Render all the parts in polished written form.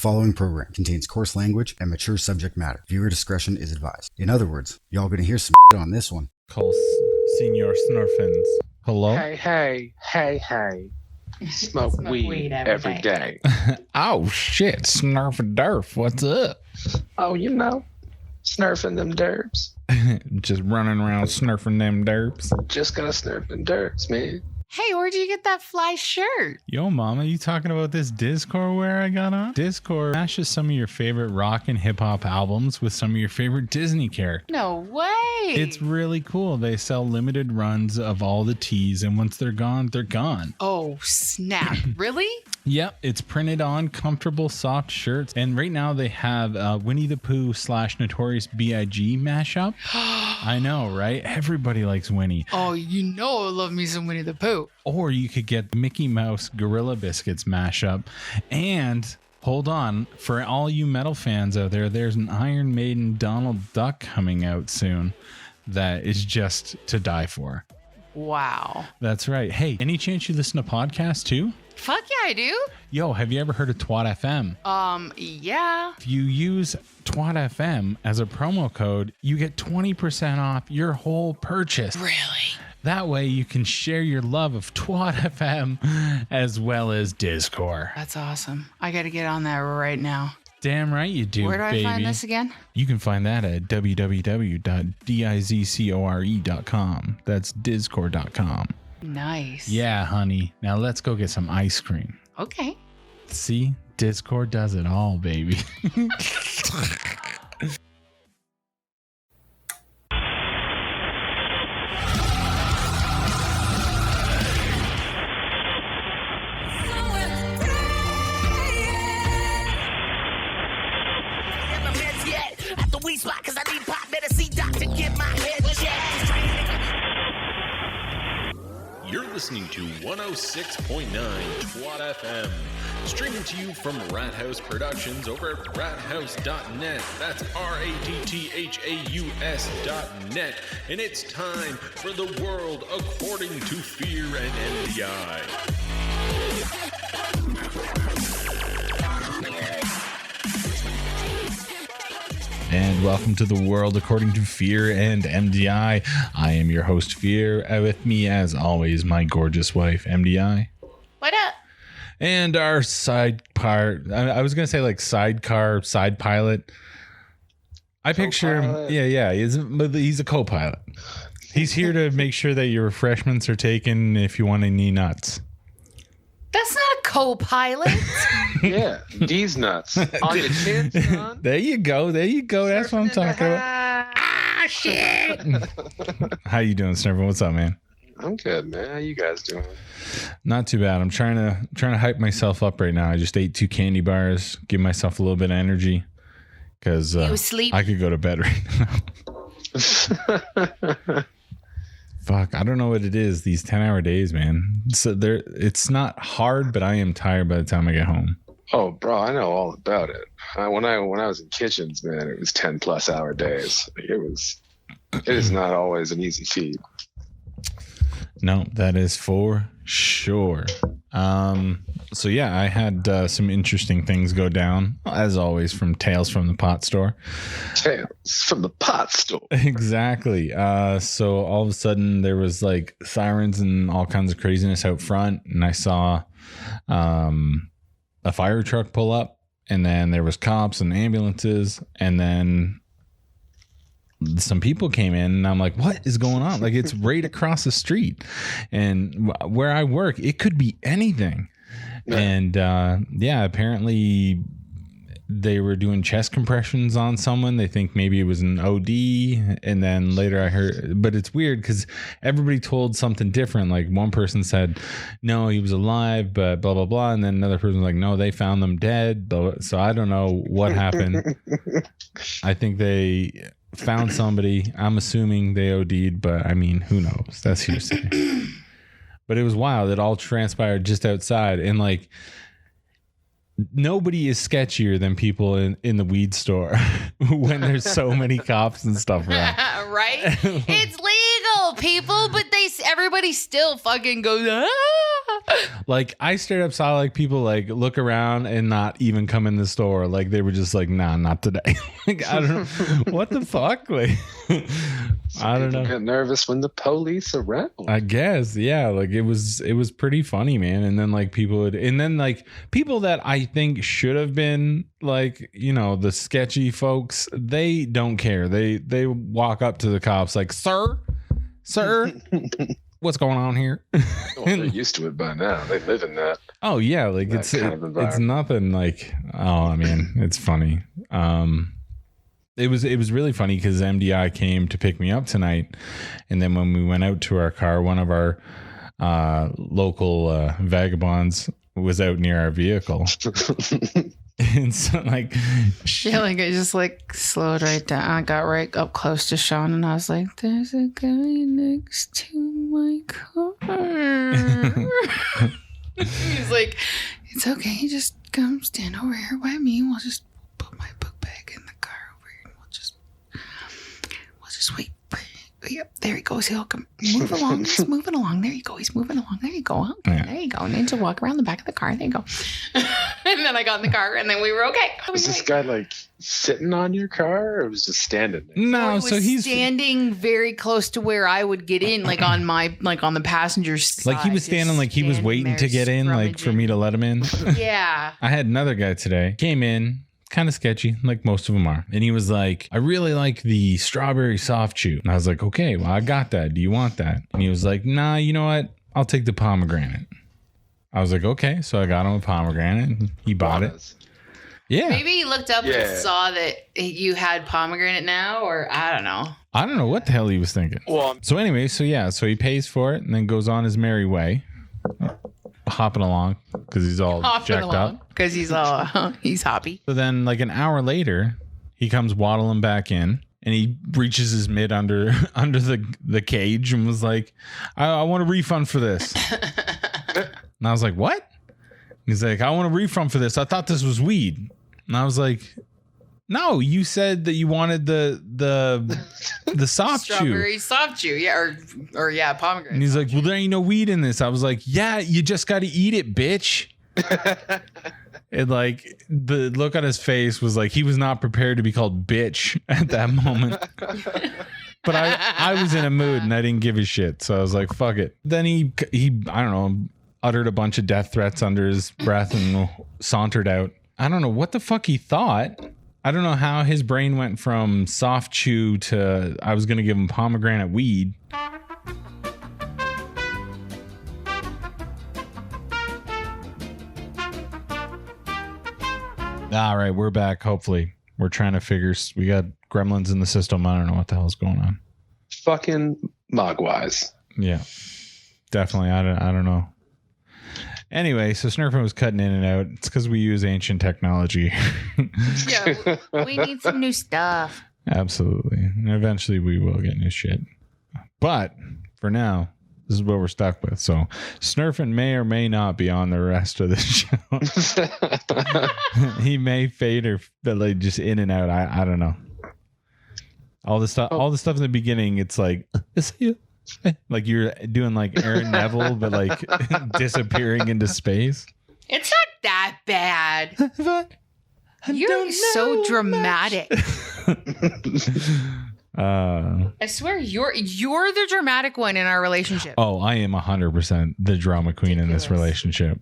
following program contains coarse language and mature subject matter. Viewer discretion is advised. In other words, y'all gonna hear some on this one. Call Senior Snerfins. Hello? Hey. Smoke weed every day. Oh, shit. Snurf-a-durf. What's up? Oh, you know, snurfing them derbs. Just running around snurfing them derps. Just gonna snurf them derbs, man. Hey, where'd you get that fly shirt? Yo, mama, you talking about this Discord wear I got on? Discord matches some of your favorite rock and hip-hop albums with some of your favorite Disney characters. No way. It's really cool. They sell limited runs of all the tees, and once they're gone, they're gone. Oh, snap. Really? Yep, it's printed on comfortable, soft shirts. And right now they have Winnie the Pooh / Notorious B.I.G. mashup. I know, right? Everybody likes Winnie. Oh, you know I love me some Winnie the Pooh. Or you could get Mickey Mouse Gorilla Biscuits mashup. And hold on, for all you metal fans out there, there's an Iron Maiden Donald Duck coming out soon that is just to die for. Wow. That's right. Hey, any chance you listen to podcasts too? Fuck yeah, I do. Yo, have you ever heard of TwaTFM? Yeah. If you use TwaTFM as a promo code, you get 20% off your whole purchase. Really? That way you can share your love of TwaTFM as well as Discord. That's awesome. I got to get on that right now. Damn right you do, Where do baby. I find this again? You can find that at www.dizcore.com. That's discord.com. Nice. Yeah, honey. Now let's go get some ice cream. Okay. See? Discord does it all, baby. Cause I need pop, better see doctor, get my head checked. You're listening to 106.9 Twat FM, streaming to you from Rat House Productions over at rathouse.net. That's RATTHAUS.net. And it's time for the world according to Fear and MDI. And welcome to the world according to Fear and MDI. I am your host, Fear. With me, as always, my gorgeous wife, MDI. What up? And our side part, I was going to say like sidecar, side pilot. I picture him. Yeah. He's a co-pilot. He's here to make sure that your refreshments are taken if you want any nuts. That's not a co-pilot. Yeah, D's nuts. On your chin, son. There you go. That's what I'm talking about. Shit. How you doing, Snerfin? What's up, man? I'm good, man. How you guys doing? Not too bad. I'm trying to hype myself up right now. I just ate 2 candy bars, give myself a little bit of energy because I could go to bed right now. Fuck, I don't know what it is. These 10-hour days, man. So it's not hard, but I am tired by the time I get home. Oh, bro, I know all about it. When I was in kitchens, man, it was 10+ hour days. It is not always an easy feat. No, that is for sure. So yeah, I had some interesting things go down, as always, from Tales from the Pot Store. Tales from the Pot Store. Exactly. So all of a sudden there was like sirens and all kinds of craziness out front, and I saw a fire truck pull up, and then there was cops and ambulances, and then some people came in, and I'm like, what is going on? Like, it's right across the street, and where I work, it could be anything. Yeah. And apparently they were doing chest compressions on someone. They think maybe it was an OD, and then later I heard, but it's weird because everybody told something different. Like one person said, no, he was alive, but blah blah blah, and then another person was like, no, they found them dead. So I don't know what happened. I think they found somebody. I'm assuming they OD'd, but I mean, who knows? That's hearsay. But it was wild. It all transpired just outside, and like nobody is sketchier than people in the weed store when there's so many cops and stuff around. Right? It's legal. real, people, but everybody still fucking goes, ah. Like, I straight up saw like people like look around and not even come in the store. Like, they were just like, nah, not today. Like, I don't know. What the fuck? Like, I don't know. Get nervous when the police around. I guess, yeah. Like, it was pretty funny, man. And then like people that I think should have been like, you know, the sketchy folks, they don't care. They walk up to the cops like, sir, what's going on here? Well, they're used to it by now. They live in that. Oh yeah, like that it's kind of it's nothing like. Oh, I mean, it's funny. It was really funny because MDI came to pick me up tonight, and then when we went out to our car, one of our local vagabonds was out near our vehicle. And so like Yeah, like I just like slowed right down. I got right up close to Sean and I was like, there's a guy next to my car. He's like, it's okay, just come stand over here by me and we'll just put my book bag in the car over here and we'll just wait. Yep, there he goes. He'll come. Move along. He's moving along. There you go. He's moving along. There you go. Okay, Yeah. There you go. And then to walk around the back of the car. There you go. And then I got in the car and then we were okay. Was this guy like sitting on your car or was just standing there? no, He so was he's standing very close to where I would get in, like on my, like on the passenger side. like he was standing like he was waiting to get in, like for me to let him in. Yeah. I had another guy today, came in, kind of sketchy, like most of them are. And he was like, I really like the strawberry soft chew. And I was like, okay, well, I got that. Do you want that? And he was like, nah, you know what? I'll take the pomegranate. I was like, okay. So I got him a pomegranate. And he bought it. Yeah. Maybe he looked up and saw that you had pomegranate now, or I don't know. I don't know what the hell he was thinking. Well, So anyway, so he pays for it and then goes on his merry way, hopping along because he's all jacked up. Because he's hoppy. So then like an hour later, he comes waddling back in and he reaches his mid under the cage and was like, I want a refund for this. And I was like, what? He's like, I want a refund for this. I thought this was weed. And I was like, no, you said that you wanted the soft chew. Strawberry soft chew. Yeah. Or yeah, pomegranate. And he's like, well, there ain't no weed in this. I was like, yeah, you just got to eat it, bitch. And like the look on his face was like he was not prepared to be called bitch at that moment. But I was in a mood and I didn't give a shit. So I was like, fuck it. Then he I don't know, uttered a bunch of death threats under his breath and sauntered out. I don't know what the fuck he thought. I don't know how his brain went from soft chew to I was going to give him pomegranate weed. All right, we're back. Hopefully, we're trying to figure. We got gremlins in the system. I don't know what the hell's going on. fucking mogwais. Yeah, definitely. I don't know. Anyway, so Snerfin was cutting in and out. It's because we use ancient technology. Yeah, we need some new stuff. Absolutely. And eventually we will get new shit. But for now, this is what we're stuck with. So Snerfin may or may not be on the rest of the show. He may fade or like just in and out. I don't know. All the stuff in the beginning, it's like like you're doing like Aaron Neville, but like disappearing into space. It's not that bad. You're so dramatic. I swear you're the dramatic one in our relationship. Oh, I am 100% the drama queen in this relationship.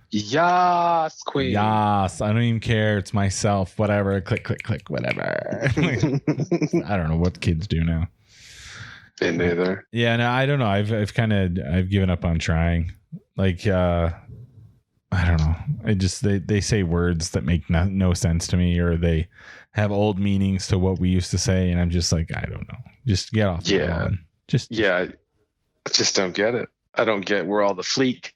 Yes, queen. Yes, I don't even care. It's myself. Whatever. Click, click, click. Whatever. I don't know what kids do now. Me neither. Yeah, no, I don't know. I've given up on trying. Like, I don't know. They say words that make no sense to me, or they have old meanings to what we used to say, and I'm just like, I don't know. Just get off. I just don't get it. I don't get where all the fleek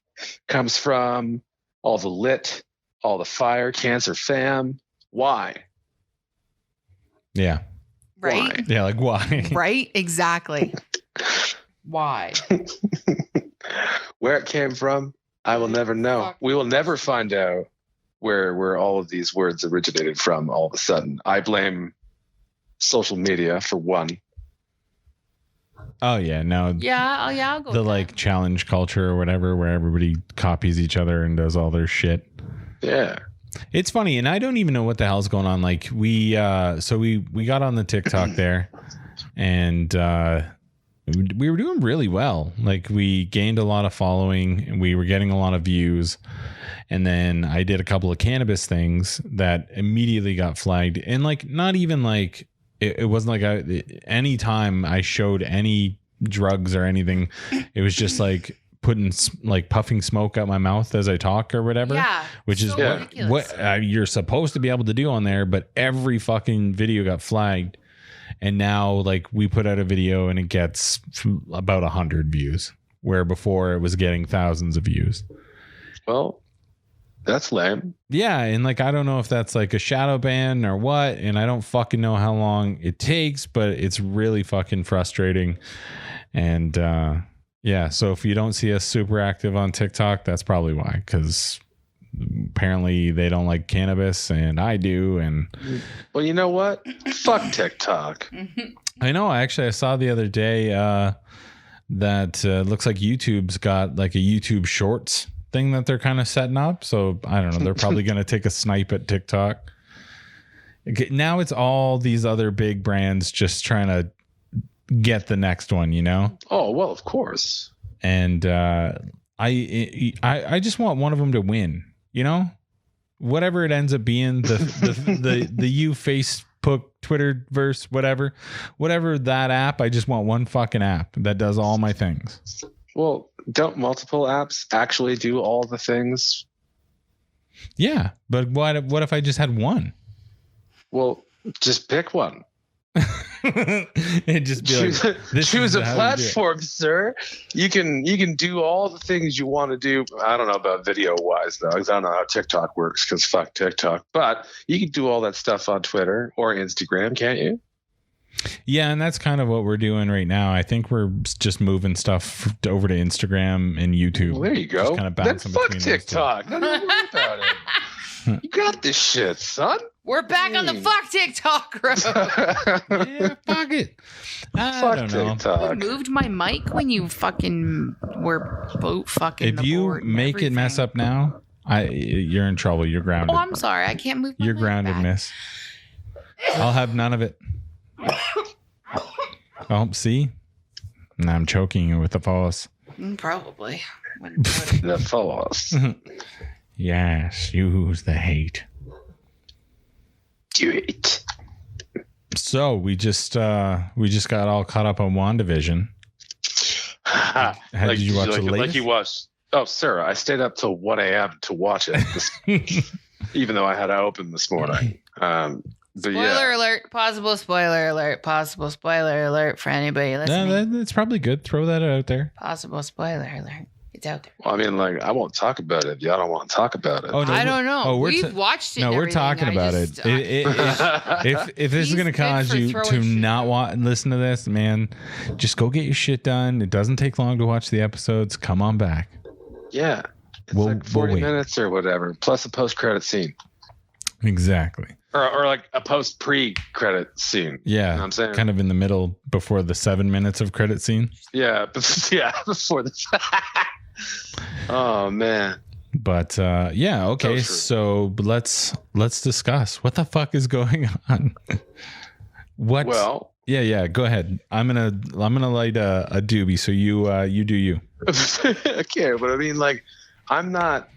comes from, all the lit, all the fire, cancer, fam. Why? Yeah. Right? Why? Yeah, like why? Right? Exactly. Why? Where it came from, I will never know. We will never find out where all of these words originated from all of a sudden. I blame social media for one. Oh yeah, no. Yeah, I'll go. The with like that. challenge culture or whatever, where everybody copies each other and does all their shit. Yeah. It's funny, and I don't even know what the hell's going on. Like we got on the TikTok there, and we were doing really well. Like we gained a lot of following, and we were getting a lot of views. And then I did a couple of cannabis things that immediately got flagged, and like not even like it wasn't like any time I showed any drugs or anything, it was just like putting like puffing smoke out my mouth as I talk or whatever. Yeah, which is so what you're supposed to be able to do on there, but every fucking video got flagged. And now like we put out a video and it gets about 100 views, where before it was getting thousands of views. Well, that's lame. Yeah, and like I don't know if that's like a shadow ban or what, and I don't fucking know how long it takes, but it's really fucking frustrating. And yeah, so if you don't see us super active on TikTok, that's probably why, because apparently they don't like cannabis and I do. And Well, you know what? Fuck TikTok. I know, actually I saw the other day that looks like YouTube's got like a YouTube Shorts thing that they're kind of setting up. So I don't know, they're probably going to take a snipe at TikTok. Okay, now it's all these other big brands just trying to get the next one, you know? Oh, well, of course. And I just want one of them to win, you know? Whatever it ends up being, the you Facebook, Twitter verse, whatever that app, I just want one fucking app that does all my things. Well, don't multiple apps actually do all the things? Yeah, but what if I just had one? Well, just pick one. And just be Choose, like, choose a platform, sir. You can do all the things you want to do. I don't know about video wise though, because I don't know how TikTok works, because fuck TikTok. But you can do all that stuff on Twitter or Instagram, can't you? Yeah, and that's kind of what we're doing right now. I think we're just moving stuff over to Instagram and YouTube. Well, there you go. Just kind of Then bouncing fuck between those two. TikTok. Don't even worry about it. You got this shit, son. We're back on the fuck TikTok road. Yeah, fuck it. I Fuck don't know. TikTok. Moved my mic when you fucking were boat fucking. If the you board and make it mess everything. up now, you're in trouble. You're grounded. Oh, I'm sorry. I can't move. My You're mic grounded, back. miss. I'll have none of it. Oh, see? Now I'm choking you with the false. Probably. The false. Yes, use the hate. Do it. So we just got all caught up on WandaVision. Did you watch the latest? Like you watched. Oh, sir, I stayed up till 1 a.m. to watch it, even though I had to open this morning. But Spoiler alert! Possible spoiler alert! Possible spoiler alert for anybody listening. No, that's probably good. Throw that out there. Possible spoiler alert! It's out there. Well, I mean, like, I won't talk about it if y'all don't want to talk about it. Oh, no, I don't know. Oh, We've watched it. No, and we're everything. talking I about just- it. If this is He's going to good cause for you throwing to shit not out. listen to this, man, just go get your shit done. It doesn't take long to watch the episodes. Come on back. Yeah. It's We'll like 40 wait. minutes or whatever, plus a post-credit scene. Exactly. Or like a post-pre-credit scene. Yeah. You know what I'm saying? Kind of in the middle before the 7 minutes of credit scene. Yeah. Before the... Oh, man. But yeah, okay. true. So let's discuss what the fuck is going on. What? Well... Yeah. Go ahead. I'm gonna light a doobie. So you do you. Okay, but I mean, like, I'm not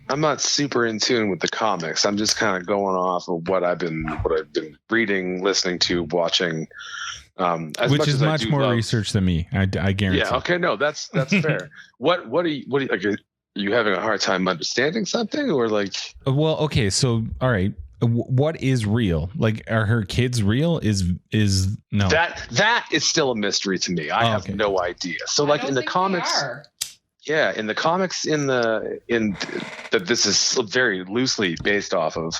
super in tune with the comics. I'm just kind of going off of what I've been reading, listening to, watching. Which is much more research than me. I guarantee. Yeah. Okay. No, that's fair. What are you like? Are you having a hard time understanding something, or like? Well, okay. So, all right. What is real? Like, are her kids real? Is no? That is still a mystery to me. I have no idea. So, like, in the comics. Yeah, in the comics, that this is very loosely based off of,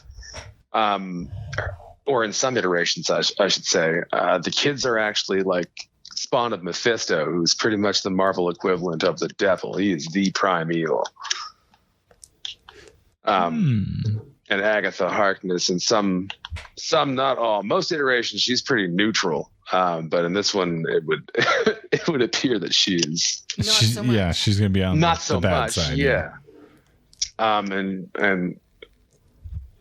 or in some iterations, I should say, the kids are actually like spawn of Mephisto, who's pretty much the Marvel equivalent of the devil. He is the prime evil. And Agatha Harkness, and some, not all, most iterations, she's pretty neutral. But in this one, it would appear that she is She's going to be on not the so bad much. side. Yeah. And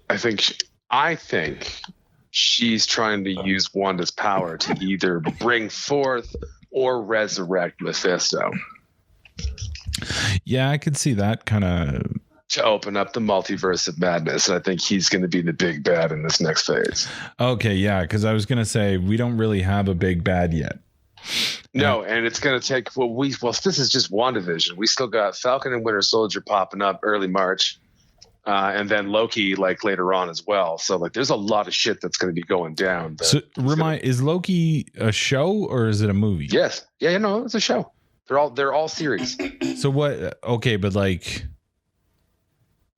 I think she's trying to use Wanda's power to either bring forth or resurrect Mephisto. Yeah, I could see that kind of. To open up the multiverse of madness. And I think he's going to be the big bad in this next phase. Okay, yeah, because I was going to say we don't really have a big bad yet. No, and it's going to take. Well, this is just WandaVision. We still got Falcon and Winter Soldier popping up early March, and then Loki like later on as well. So like, there's a lot of shit that's going to be going down. So is Loki a show or is it a movie? Yes, yeah, no, it's a show. They're all series. So what? Okay, but like,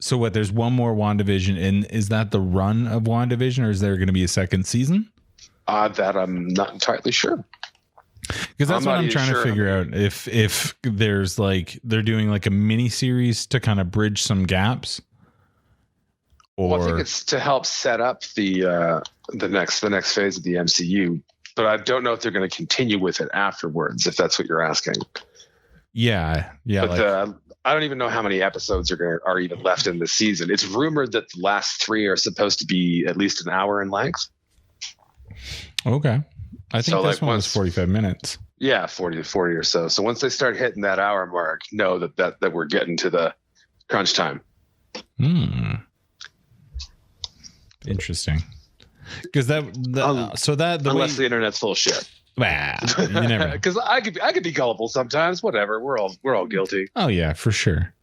so what? There's one more WandaVision, and is that the run of WandaVision, or is there going to be a second season? That I'm not entirely sure. Because that's what I'm trying to figure out. If there's like they're doing like a mini series to kind of bridge some gaps, or well, I think it's to help set up the next phase of the MCU. But I don't know if they're going to continue with it afterwards. If that's what you're asking. Yeah. But I don't even know how many episodes are even left in this season. It's rumored that the last 3 are supposed to be at least an hour in length. Okay. I think this one was 45 minutes. Yeah, 40 or so. So once they start hitting that hour mark, know that we're getting to the crunch time. Interesting. Because unless the internet's full of shit. Bah, you never know. Because I could be gullible sometimes. Whatever. We're all guilty. Oh yeah, for sure.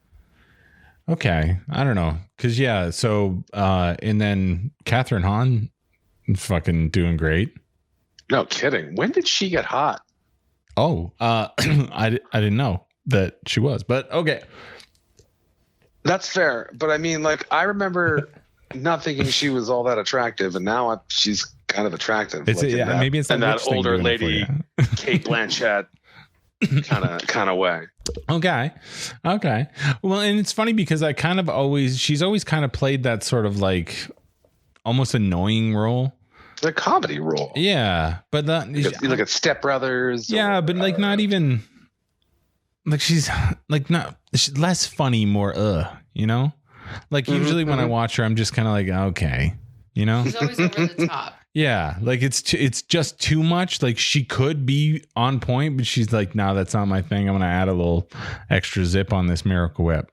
Okay, I don't know. Because yeah, so and then Catherine Hahn, fucking doing great. No kidding. When did she get hot? Oh, I didn't know that she was, but okay. That's fair. But I mean, like, I remember not thinking she was all that attractive, and now she's kind of attractive. Maybe it's that older lady, Kate Blanchett kind of way. Okay. Well, and it's funny because she's always kind of played that sort of like almost annoying role. The comedy role. Yeah, but you look at Step Brothers. Yeah, but like not even like she's less funny, more you know? Like usually when I watch her, I'm just kind of like, okay, you know? She's always over the top. Yeah, like it's just too much. Like she could be on point, but she's like, no, that's not my thing. I'm gonna add a little extra zip on this Miracle Whip.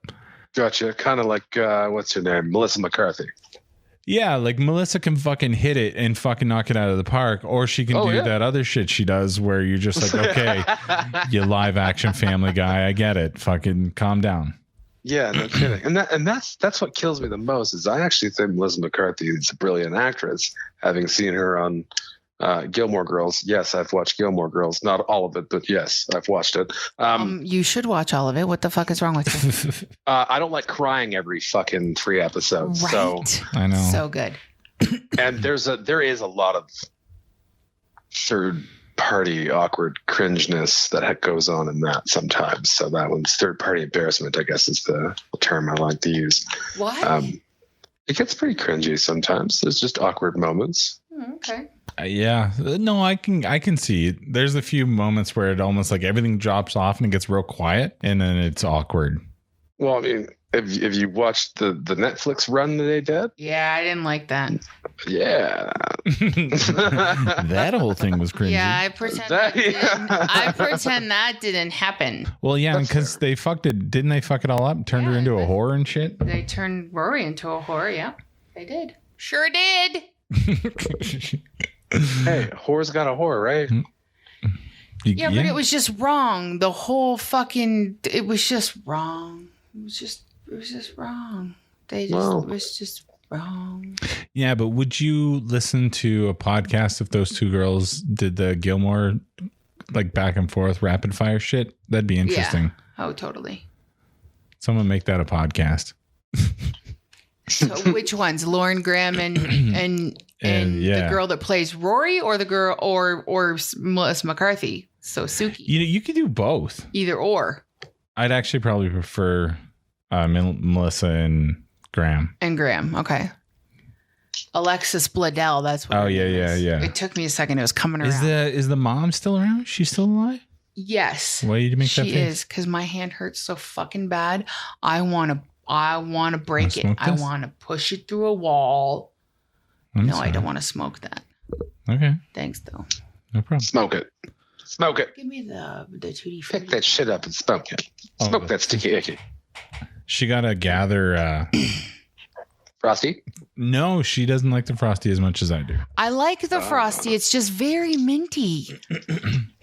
Gotcha. Kind of like what's her name, Melissa McCarthy. Yeah, like Melissa can fucking hit it and fucking knock it out of the park, or she can do that other shit she does where you're just like, okay, you live action Family Guy, I get it. Fucking calm down. Yeah, no kidding. And that's what kills me the most is I actually think Melissa McCarthy is a brilliant actress, having seen her on Gilmore Girls. Yes, I've watched Gilmore Girls. Not all of it, but yes, I've watched it. You should watch all of it. What the fuck is wrong with you? I don't like crying every fucking 3 episodes. Right. So I know. So good. And there is a lot of third party awkward cringeness that goes on in that sometimes. So that one's third party embarrassment, I guess is the term I like to use. What? It gets pretty cringy sometimes. There's just awkward moments. Okay. Yeah, no, I can see it. There's a few moments where it almost like everything drops off and it gets real quiet and then it's awkward. Well, I mean, if you watched the Netflix run that they did, yeah, I didn't like that. Yeah, that whole thing was cringy. Yeah, I pretend that didn't happen. Well, yeah, because they fucked it. Didn't they fuck it all up? Turned her into a whore and shit. They turned Rory into a whore. Yeah, they did. Sure did. Hey, whore's got a whore, right? Yeah, but it was just wrong. The whole fucking, it was just wrong. It was just wrong. It was just wrong. Yeah, but would you listen to a podcast if those two girls did the Gilmore like back and forth rapid fire shit? That'd be interesting. Yeah. Oh, totally. Someone make that a podcast. So which ones? Lauren Graham and the girl that plays Rory, or the girl or Melissa McCarthy? So Suki. You could do both. Either or. I'd actually probably prefer Melissa and Graham. And Graham, okay. Alexis Bledel, that's what. Oh yeah. It took me a second. It was coming around. Is the mom still around? She's still alive? Yes. Why did you make that She face? is, because my hand hurts so fucking bad. I want to break it. smoke I this? want to push it through a wall. I'm No, I sorry. don't want to smoke that. Okay, Thanks, though. no problem. Smoke it. Smoke it. Give me the tutti Pick frutti. that shit up and smoke it. Oh, Smoke okay. that sticky icky. She got to gather. Frosty? No, she doesn't like the Frosty as much as I do. I like the frosty. It's just very minty.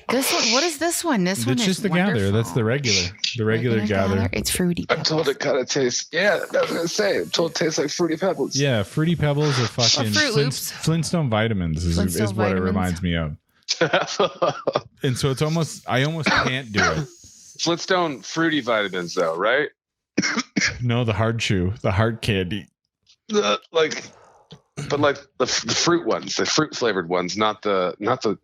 This one, what is this one? This one It's is just the gather. That's the wonderful. regular gather. It's fruity. I told it kind of tastes. Yeah, I was gonna say. I told it tastes like Fruity Pebbles. Yeah, Fruity Pebbles are fucking Fruit Loops. Flintstone vitamins is Flintstone what vitamins. it reminds me of. And so I almost can't do it. Flintstone fruity vitamins, though, right? No, the hard chew, the hard candy. Like the fruit ones, the fruit flavored ones, not the.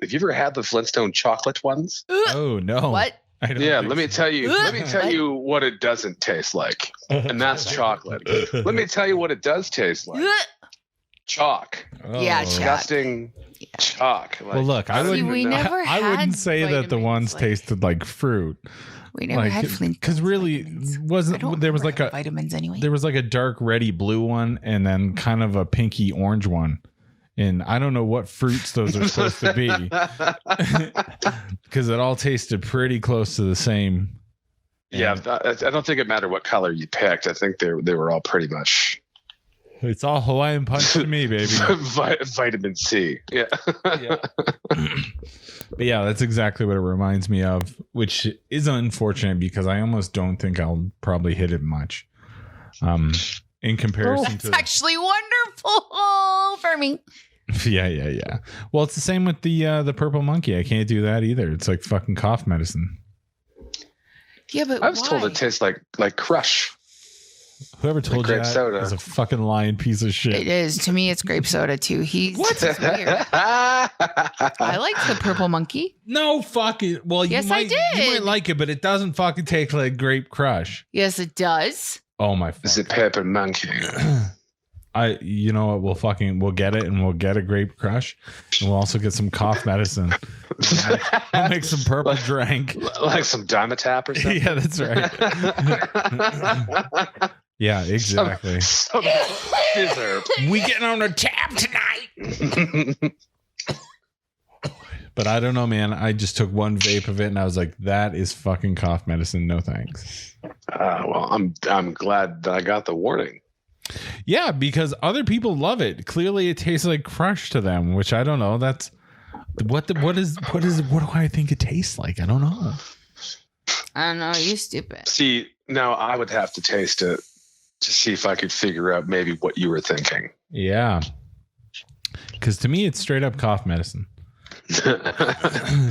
Have you ever had the Flintstone chocolate ones? Oh no! What? I don't Yeah, think let me so. tell you. Let me tell you what it doesn't taste like, and that's chocolate. Let me tell you what it does taste like. Chalk. Oh. Yeah, chalk. Disgusting chalk. Like, Well, look, I don't wouldn't. even we know. never I wouldn't had say that the vitamins, ones like- tasted like fruit. We never had Flintstones. Because really, vitamins. I wasn't don't there was remember like a vitamins anyway. there was like a dark reddy blue one and then kind of a pinky orange one, and I don't know what fruits those are supposed to be because it all tasted pretty close to the same. Yeah, I don't think it mattered what color you picked. I think they were all pretty much It's all Hawaiian punch to me, baby. vitamin C. Yeah. But yeah, that's exactly what it reminds me of, which is unfortunate because I almost don't think I'll probably hit it much. In comparison That's to actually wonderful for me. yeah. Well, it's the same with the purple monkey. I can't do that either. It's like fucking cough medicine. Yeah, but I was told why? it tastes like Crush. Whoever told you grape that soda. is a fucking lying piece of shit. It is. To me, it's grape soda too. He's weird. I liked the purple monkey. No fucking. Well, Yes, you I might, You did. might like it, but it doesn't fucking taste like Grape Crush. Yes, it does. Oh my. Is it pepper monkey? You know what? We'll get it, and we'll get a Grape Crush, and we'll also get some cough medicine. We'll make some purple drink. Like some Dimetap or something? Yeah, that's right. Yeah, exactly. Some scissor. We getting on a tap tonight. But I don't know, man. I just took one vape of it, and I was like, "That is fucking cough medicine. No thanks." Well, I'm glad that I got the warning. Yeah, because other people love it. Clearly, it tastes like Crush to them, which I don't know. That's what do I think it tastes like? I don't know. I don't know. You stupid. See, now I would have to taste it to see if I could figure out maybe what you were thinking. Yeah, because to me, it's straight up cough medicine,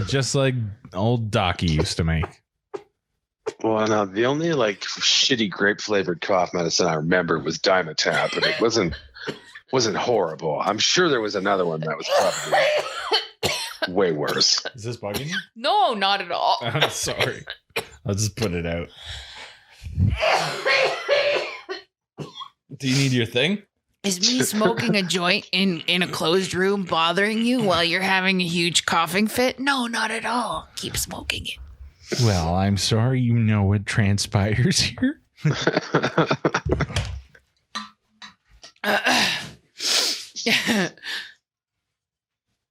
just like old Docky used to make. Well, no, the only like shitty grape flavored cough medicine I remember was Dimetap, but it wasn't horrible. I'm sure there was another one that was probably way worse. Is this bugging you? No, not at all. I'm sorry. I'll just put it out. Do you need your thing? Is me smoking a joint in a closed room bothering you while you're having a huge coughing fit? No, not at all. Keep smoking it. Well, I'm sorry. You know what transpires here.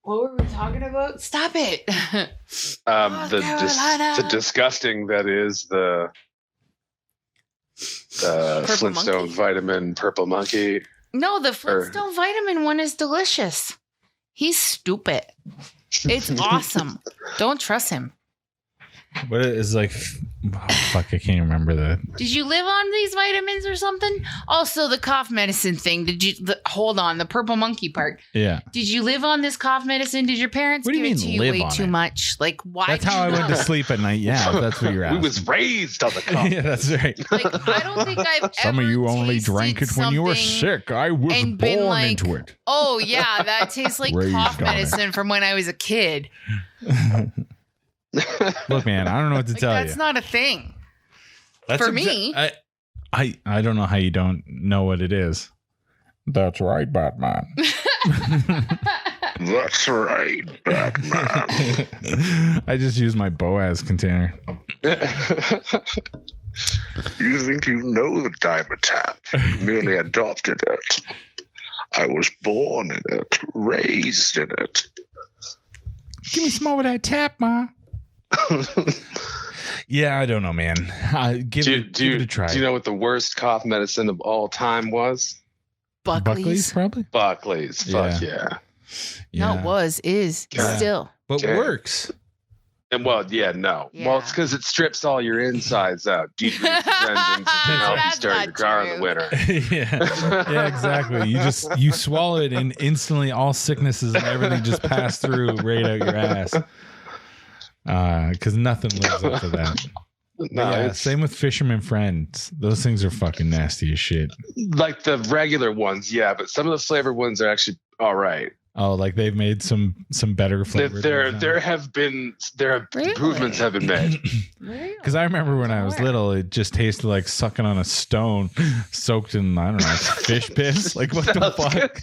What were we talking about? Stop it. Carolina. The disgusting that is the Flintstone monkey? vitamin purple monkey. No, the Flintstone vitamin one is delicious. He's stupid. It's awesome. Don't trust him. What is like? Oh, fuck, I can't remember that. Did you live on these vitamins or something? Also, the cough medicine thing. Hold on, the purple monkey part. Yeah, Did you live on this cough medicine? Did your parents What do give you it to mean you live way on too it? much? Like, why? that's did how I you went to not? sleep at night. Yeah, if that's what you're We asking. was raised on the cough. Yeah, that's right. Like, I don't think I've Some ever of you only tasted drank it when you were something sick. I was and been born like, into it. Oh yeah, that tastes like Raised cough on it. medicine from when I was a kid. Look, man, I don't know what to Like, tell that's you. not a thing. That's for me. I don't know how you don't know what it is. That's right, Batman. That's right, Batman. I just used my Boaz container. You think you know the diamond tap? You merely adopted it. I was born in it, raised in it. Give me some more of that tap, Ma. Yeah, I don't know, man. Give it a try. Do you know what the worst cough medicine of all time was? Buckley's, probably? Buckley's. Fuck yeah. No, it is Yeah. still. But works. And well, yeah, no. Yeah. Well, it's because it strips all your insides out, decreases engines, and can help you That's start not your car in true. the winter. Yeah, exactly. You swallow it and instantly all sicknesses and everything just pass through right out your ass. Because nothing lives up to that. No, Yeah, it's same with Fisherman Friends. Those things are fucking nasty as shit. like the regular ones, yeah, but some of the flavored ones are actually all right. Oh, like they've made some better flavors. There have improvements have been made. Really? Because I remember when I was little, it just tasted like sucking on a stone soaked in, I don't know, fish piss. Like, what the fuck?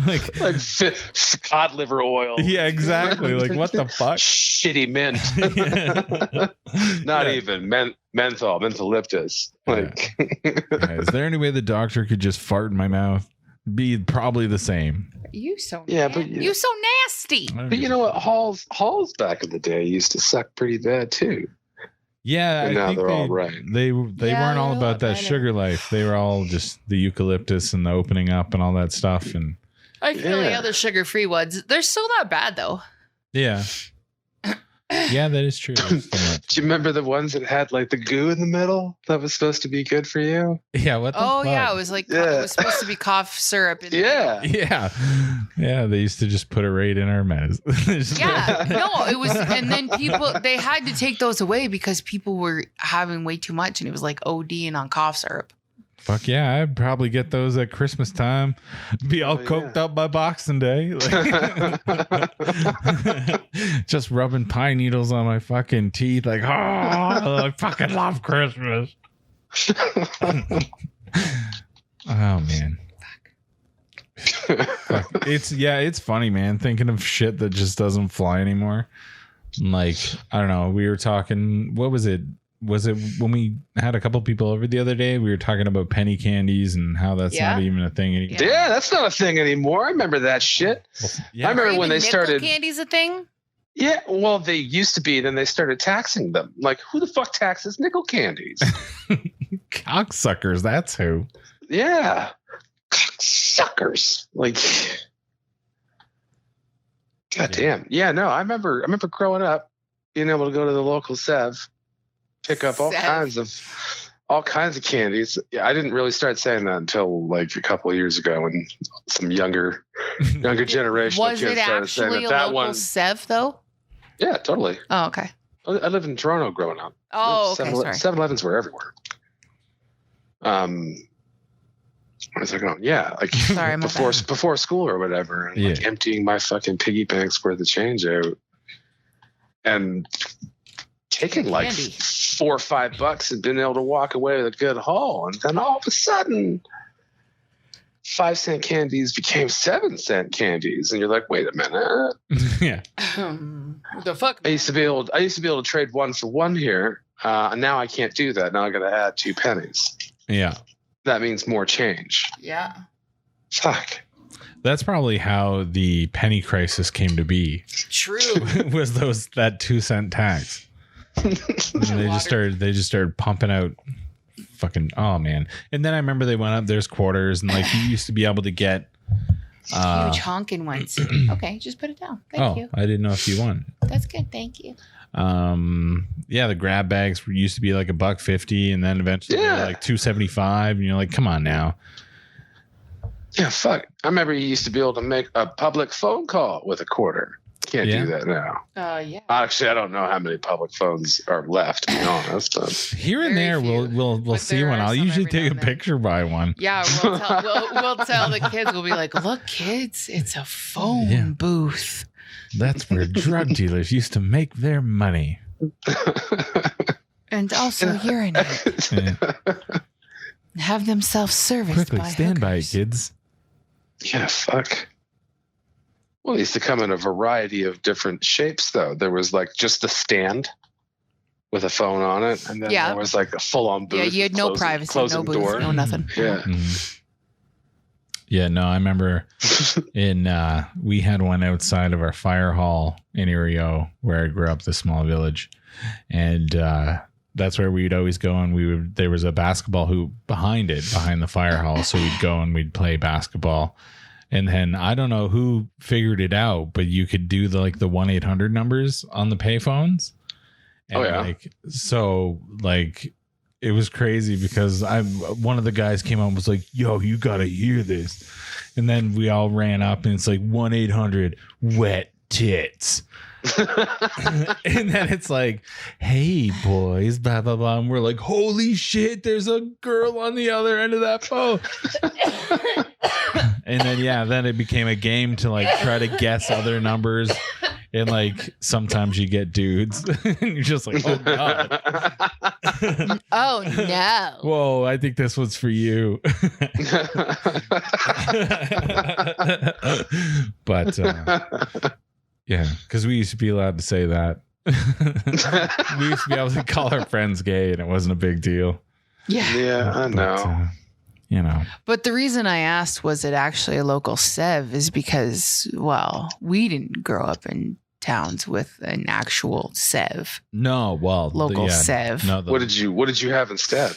like Cod liver oil. Yeah, exactly. Like, what the fuck? Shitty mint. Not even menthol, mentholyptus. Like, Yeah, is there any way the doctor could just fart in my mouth? Be probably the same. You so Yeah, nasty. but You so nasty. but you know what? Halls back in the day used to suck pretty bad too. Yeah, And I now think they're all right. They Yeah, weren't they're all a about lot that better. sugar life. They were all just the eucalyptus and the opening up and all that stuff. And I feel like Yeah. other sugar-free ones, they're still not bad though. yeah, yeah, that is true. Do you remember the ones that had like the goo in the middle that was supposed to be good for you? Yeah, what the Oh fuck? yeah, it was like Yeah. it was supposed to be cough syrup. In Yeah. Yeah, they used to just put it right in our meds. Yeah, no, it was, and then they had to take those away because people were having way too much, and it was like ODing on cough syrup. Fuck yeah, I'd probably get those at Christmas time. Be all coked up by Boxing Day. Like, just rubbing pine needles on my fucking teeth. Like, oh, I fucking love Christmas. Oh, man. Fuck. It's funny, man, thinking of shit that just doesn't fly anymore. Like, I don't know. We were talking, what was it? Was it when we had a couple people over the other day? We were talking about penny candies and how that's Yeah. not even a thing anymore. Yeah, that's not a thing anymore. I remember that shit. Yeah. I remember Even when they nickel started. candy's a thing. Yeah, well, they used to be. Then they started taxing them. Like, who the fuck taxes nickel candies? Cocksuckers, that's who. Yeah, suckers. Like, goddamn. Yeah, no, I remember growing up, being able to go to the local Sev, pick up all Sev. kinds of candies. Yeah, I didn't really start saying that until like a couple of years ago when some younger generation Was kids it started saying actually a that local one. Sev though? Yeah, totally. Oh, okay. I lived in Toronto growing up. Oh, okay. Sorry. 7-Elevens were everywhere. Where was I going? Yeah, like Sorry, my bad. before school or whatever, and like Yeah. emptying my fucking piggy banks worth of change out, and taking like Candy. $4 or $5 and being able to walk away with a good haul, and then all of a sudden, 5-cent candies became 7-cent candies, and you're like, wait a minute. Yeah. What the fuck? I used to be able to trade 1 for 1 here, and now I can't do that. Now I got to add 2 pennies. Yeah. That means more change. Yeah. Fuck. That's probably how the penny crisis came to be. True. Was that 2-cent tax. And they just started pumping out fucking, oh man. And then I remember they went up, there's quarters, and like you used to be able to get Huge honking ones. Okay, just put it down. Thank you. I didn't know if you won. That's good. Thank you. Yeah, the grab bags used to be like $1.50, and then eventually they were like $2.75, and you're like, come on now. Yeah, fuck. I remember you used to be able to make a public phone call with a quarter. Can't Yeah. do that now. Yeah. Actually, I don't know how many public phones are left, to be honest. But Here and Very there, few. we'll But see there one. are I'll some usually every take now a and then. picture by one. Yeah, we'll tell the kids. We'll be like, look, kids, it's a phone Yeah. booth. That's where drug dealers used to make their money. And also urinate. Yeah. Have them self-serviced Quickly, by stand by it, hookers. kids. yeah, fuck. Well, it used to come in a variety of different shapes, though. There was like just a stand with a phone on it, and then there was like a full-on booth. Yeah, you had no privacy, no booth, door. no nothing. Yeah. Yeah, no, I remember we had one outside of our fire hall in Erio where I grew up, the small village. And that's where we'd always go, and there was a basketball hoop behind the fire hall. So we'd go and we'd play basketball. And then I don't know who figured it out, but you could do the 1-800 numbers on the payphones. And it was crazy because one of the guys came out and was like, yo, you got to hear this. And then we all ran up and it's like 1-800 wet tits. And then it's like, hey boys, blah, blah, blah. And we're like, holy shit, there's a girl on the other end of that phone. And then, then it became a game to try to guess other numbers. And sometimes you get dudes and you're just like, oh God. Oh no. Whoa, I think this was for you. But yeah, because we used to be allowed to say that. We used to be able to call our friends gay and it wasn't a big deal. Yeah. Yeah, I know. But, But the reason I asked, was it actually a local Sev, is because, well, we didn't grow up in towns with an actual Sev. No, well, local Sev. No, what did you have instead?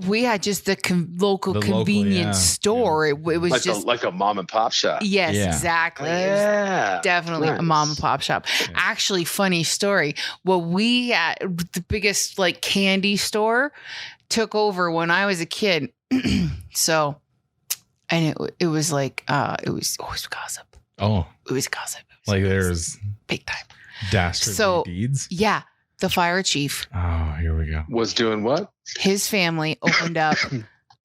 We had just the local convenience store. Yeah. It was just like a mom and pop shop. Yes, Yeah. exactly. Yeah, Definitely nice. a mom and pop shop. Yeah. Actually, funny story. Well, we at the biggest candy store took over when I was a kid. So, and it was it was always gossip. Oh, It was gossip. there's big time. dastardly deeds. Yeah, the fire chief, Oh, here we go. Was doing what? his family opened up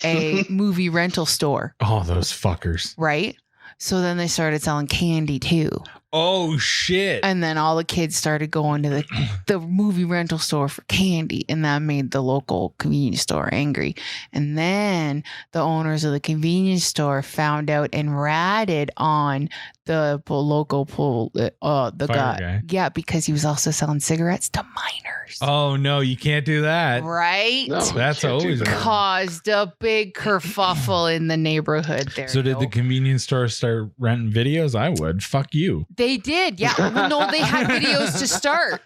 a movie rental store, Oh, those fuckers. right? So then they started selling candy too. Oh, shit. And then all the kids started going to the movie rental store for candy. And that made the local convenience store angry. And then the owners of the convenience store found out and ratted on the local the Fire guy. Yeah, because he was also selling cigarettes to minors. Oh, no, you can't do that. Right? No, That's can't do always that. Caused a big kerfuffle in the neighborhood there. So did the convenience store start renting videos? I would. Fuck you. They did. Yeah. Well, no, they had videos to start.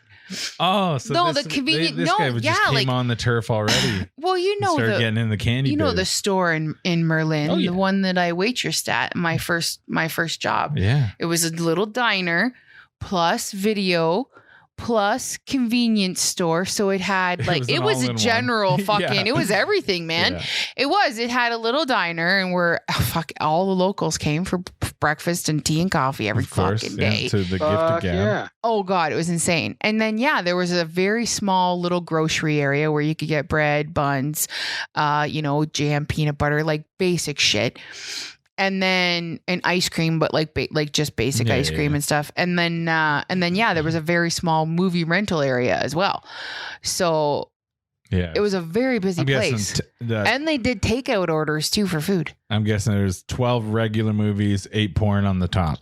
Oh, so No, this, the convenient- this no, guy was yeah, just came on the turf already. Well, you know, Started getting in the candy. you know biz. the store in Merlin, Oh, yeah. the one that I waitressed at, my first job. Yeah. It was a little diner plus video plus convenience store. So it had It was an a all-in-one. general fucking, Yeah. it was everything, man. Yeah. It had a little diner and all the locals came for breakfast and tea and coffee every Of course, fucking yeah, day. to the gift Fuck of gab. yeah. Oh God, it was insane. And then there was a very small little grocery area where you could get bread, buns, jam, peanut butter, basic shit. And then an ice cream, but just basic ice cream and stuff. And then there was a very small movie rental area as well. So Yeah. it was a very busy I'm place. guessing And they did takeout orders too for food. I'm guessing there's 12 regular movies, 8 porn on the top.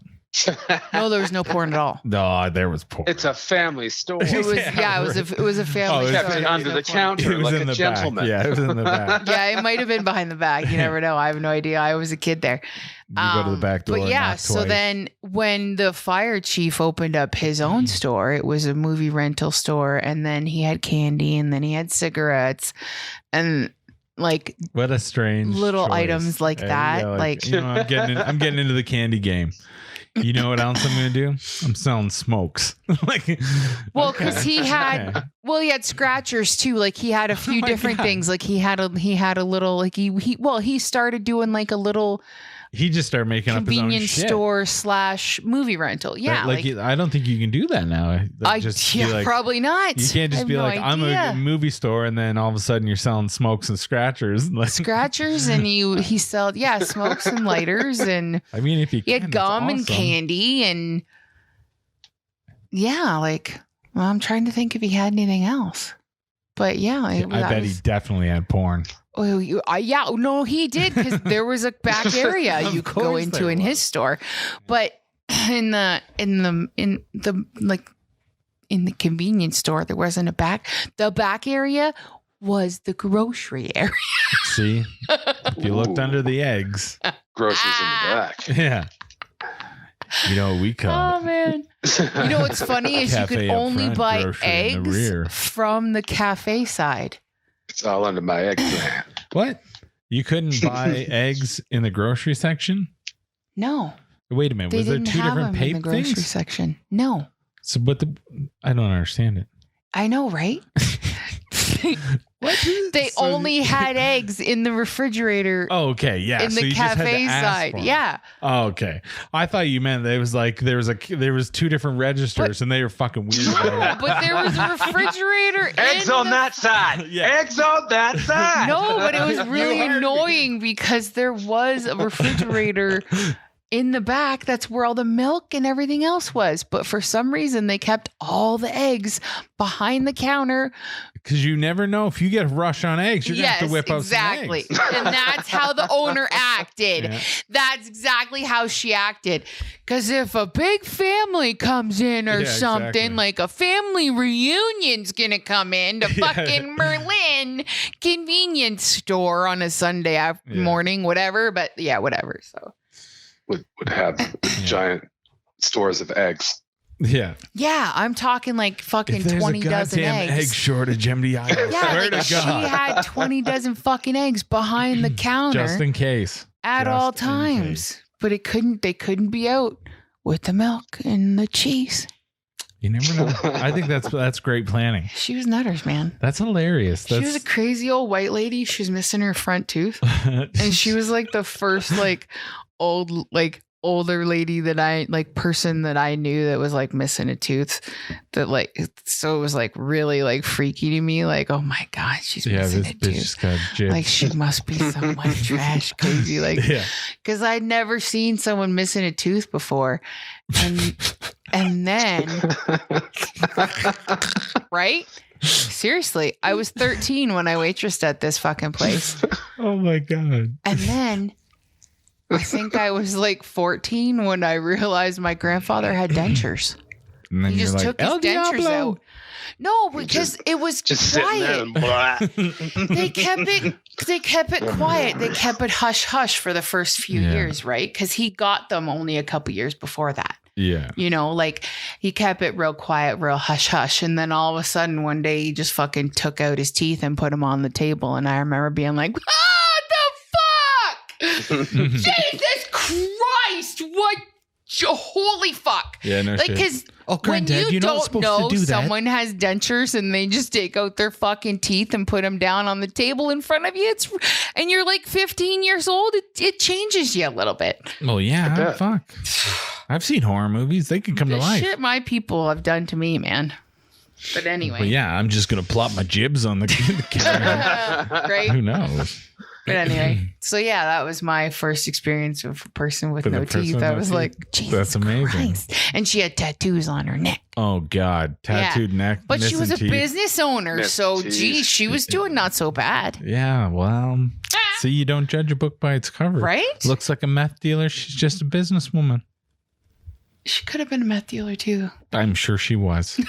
No, there was no porn at all. No, there was porn. It's a family store. It was it was a family. Oh, Kept store. it under the counter It was like in a the gentleman. back. Yeah, it was in the back. Yeah, it might have been behind the back. You never know. I have no idea. I was a kid there. You go to the back door. But and yeah, knock so twice. then when the fire chief opened up his own store, it was a movie rental store, and then he had candy, and then he had cigarettes, and What a strange little choice. items like that, I'm getting into the candy game. You know what else I'm gonna do? I'm selling smokes. because he had he had scratchers too. He had a few my different God. things. He had a little he started doing a little He just started making up his own convenience shit. store / movie rental. Yeah, I don't think you can do that now. probably not. You can't I just have be no I'm idea. a movie store, and then all of a sudden you're selling smokes and scratchers. Scratchers, and he sold smokes and lighters, and I mean, if you he can, had that's gum and awesome. candy, and I'm trying to think if he had anything else, but I bet he definitely had porn. no, he did, because there was a back area Of you could go course into there in was. his store, but in the convenience store, there wasn't a back. The back area was the grocery area. See, if you looked under the eggs, Groceries in the back. yeah. You know what we call Oh man! You know what's funny is you could Cafe up only front, buy grocery in the rear. eggs from the cafe side. It's all under my eggplant. What? You couldn't buy eggs in the grocery section? No, Wait a minute. they Was there didn't two have different them in the paper grocery things? section. No, So, I don't understand it. I know, right? What? They So- only had eggs in the refrigerator Oh, okay, yeah. in so the you just had to cafe ask side. for 'em. Yeah. Oh, okay. I thought you meant there was like there was two different registers and they were fucking weird. about it. But there was a refrigerator. Eggs in on the- that side. Yeah. Eggs on that side. No, but it was really heard me. annoying because there was a refrigerator in the back. That's where all the milk and everything else was. But for some reason, they kept all the eggs behind the counter. Because you never know if you get a rush on eggs, you're gonna have to whip out exactly. some eggs. And that's how the owner acted. Yeah. That's exactly how she acted. Because if a big family comes in or Yeah, something, exactly. like a family reunion's going to come in to Yeah. fucking Merlin convenience store on a Sunday morning, whatever. But yeah, whatever. So Would have giant stores of eggs. Yeah. yeah, I'm talking like fucking If there's 20 a dozen goddamn eggs. egg shortage, MDI, I Yeah, swear like to she God. had 20 dozen fucking eggs behind the counter. Just in case. At Just all in times, but they couldn't be out with the milk and the cheese. You never know. I think that's great planning. She was nutters, man. That's hilarious. She was a crazy old white lady. She was missing her front tooth, and and she was like the first older lady that I person that I knew that was like missing a tooth. That so it was like really like freaky to me. Like, oh my god, she's missing this a bitch just tooth. got gypped. Like she must be some like trash crazy yeah. because I'd never seen someone missing a tooth before. And then, right? Seriously, I was 13 when I waitressed at this fucking place. Oh my God. And then I think I was like 14 when I realized my grandfather had dentures. And then He you're just like, took his El dentures Diablo. out. No, because it was Just sitting there quiet. and blah. They kept it quiet. They kept it hush hush for the first few Yeah. years, right? Because he got them only a couple years before that. Yeah. You know, like he kept it real quiet, real hush hush. And then all of a sudden one day he just fucking took out his teeth and put them on the table. And I remember being like, the fuck? Jesus Christ. What? Holy fuck. Yeah, no Like, shit. because Oh, when granddad, you you're not don't supposed know to do that. someone has dentures and they just take out their fucking teeth and put them down on the table in front of you, and you're like 15 years old, it changes you a little bit. Well, yeah, bet. fuck. I've seen horror movies. They can come to The life. shit my people have done to me, man. But anyway. But yeah, I'm just going to plop my jibs on the counter. Right? Who knows? But anyway, so yeah, that was my first experience with a person with With a no person teeth. with I no was teeth. like, Jesus That's amazing. Christ. And she had tattoos on her neck. Oh, God. Tattooed neck. But she was a missing teeth. business owner, Missing so teeth. geez, she was doing not so bad. Yeah, well, see, you don't judge a book by its cover. Right? Looks like a meth dealer. She's just a businesswoman. She could have been a meth dealer too. I'm sure she was. In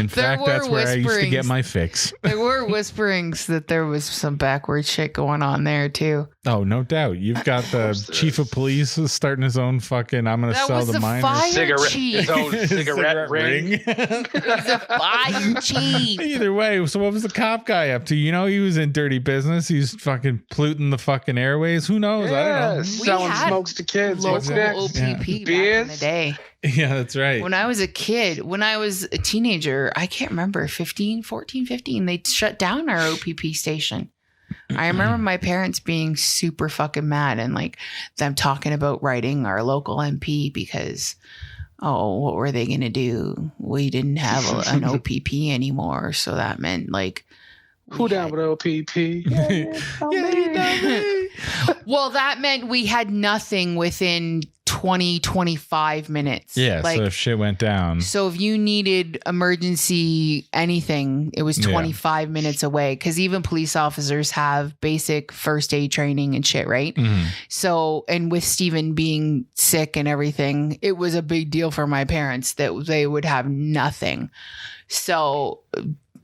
fact, were that's where I used to get whisperings. my fix. There were whisperings that there was some backward shit going on there too. Oh, no doubt. You've got the course there chief of is. police starting his own fucking, I'm going to That sell was the the miners. fire Cigarette, chief. his own cigarette ring. The fire chief. Either way, so what was the cop guy up to? You know, he was in dirty business. He's fucking polluting the fucking airways. Who knows? I don't know. Selling had smokes to kids. What's Local next? OPP back in the Beers? day. Yeah, that's right. When I was a kid, when I was a teenager, I can't remember, 15, they shut down our OPP station. I remember my parents being super fucking mad and like them talking about writing our local MP because, oh, what were they going to do? We didn't have an OPP anymore. So that meant like, Who down with OPP? well, that meant we had nothing within 25 minutes. Yeah. Like, so if shit went down. so if you needed emergency anything, it was 25 minutes away. Because even police officers have basic first aid training and shit, right? Mhm. So, and with Steven being sick and everything, it was a big deal for my parents that they would have nothing. So,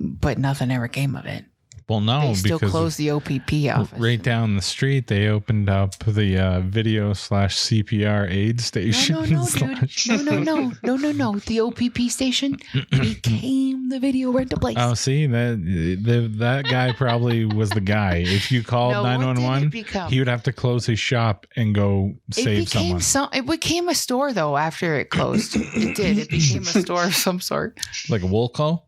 but nothing ever came of it. Well, no, They still because closed the OPP office. right down the street, they opened up the video/CPR aid station. No, dude. No. The OPP station became the video rental place. Oh, see, that guy probably was the guy. If you called No, what did it 911, become? he would have to close his shop and go save someone. It became a store though after it closed. It did. It became a store of some sort. Like a Woolco?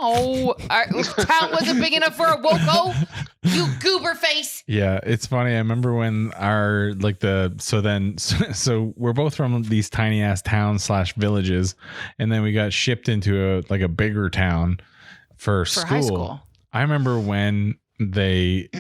No, our town wasn't big enough for a Woco. You goober face. Yeah, it's funny. I remember when so we're both from these tiny ass towns / villages, and then we got shipped into a bigger town for school. high school. I remember when they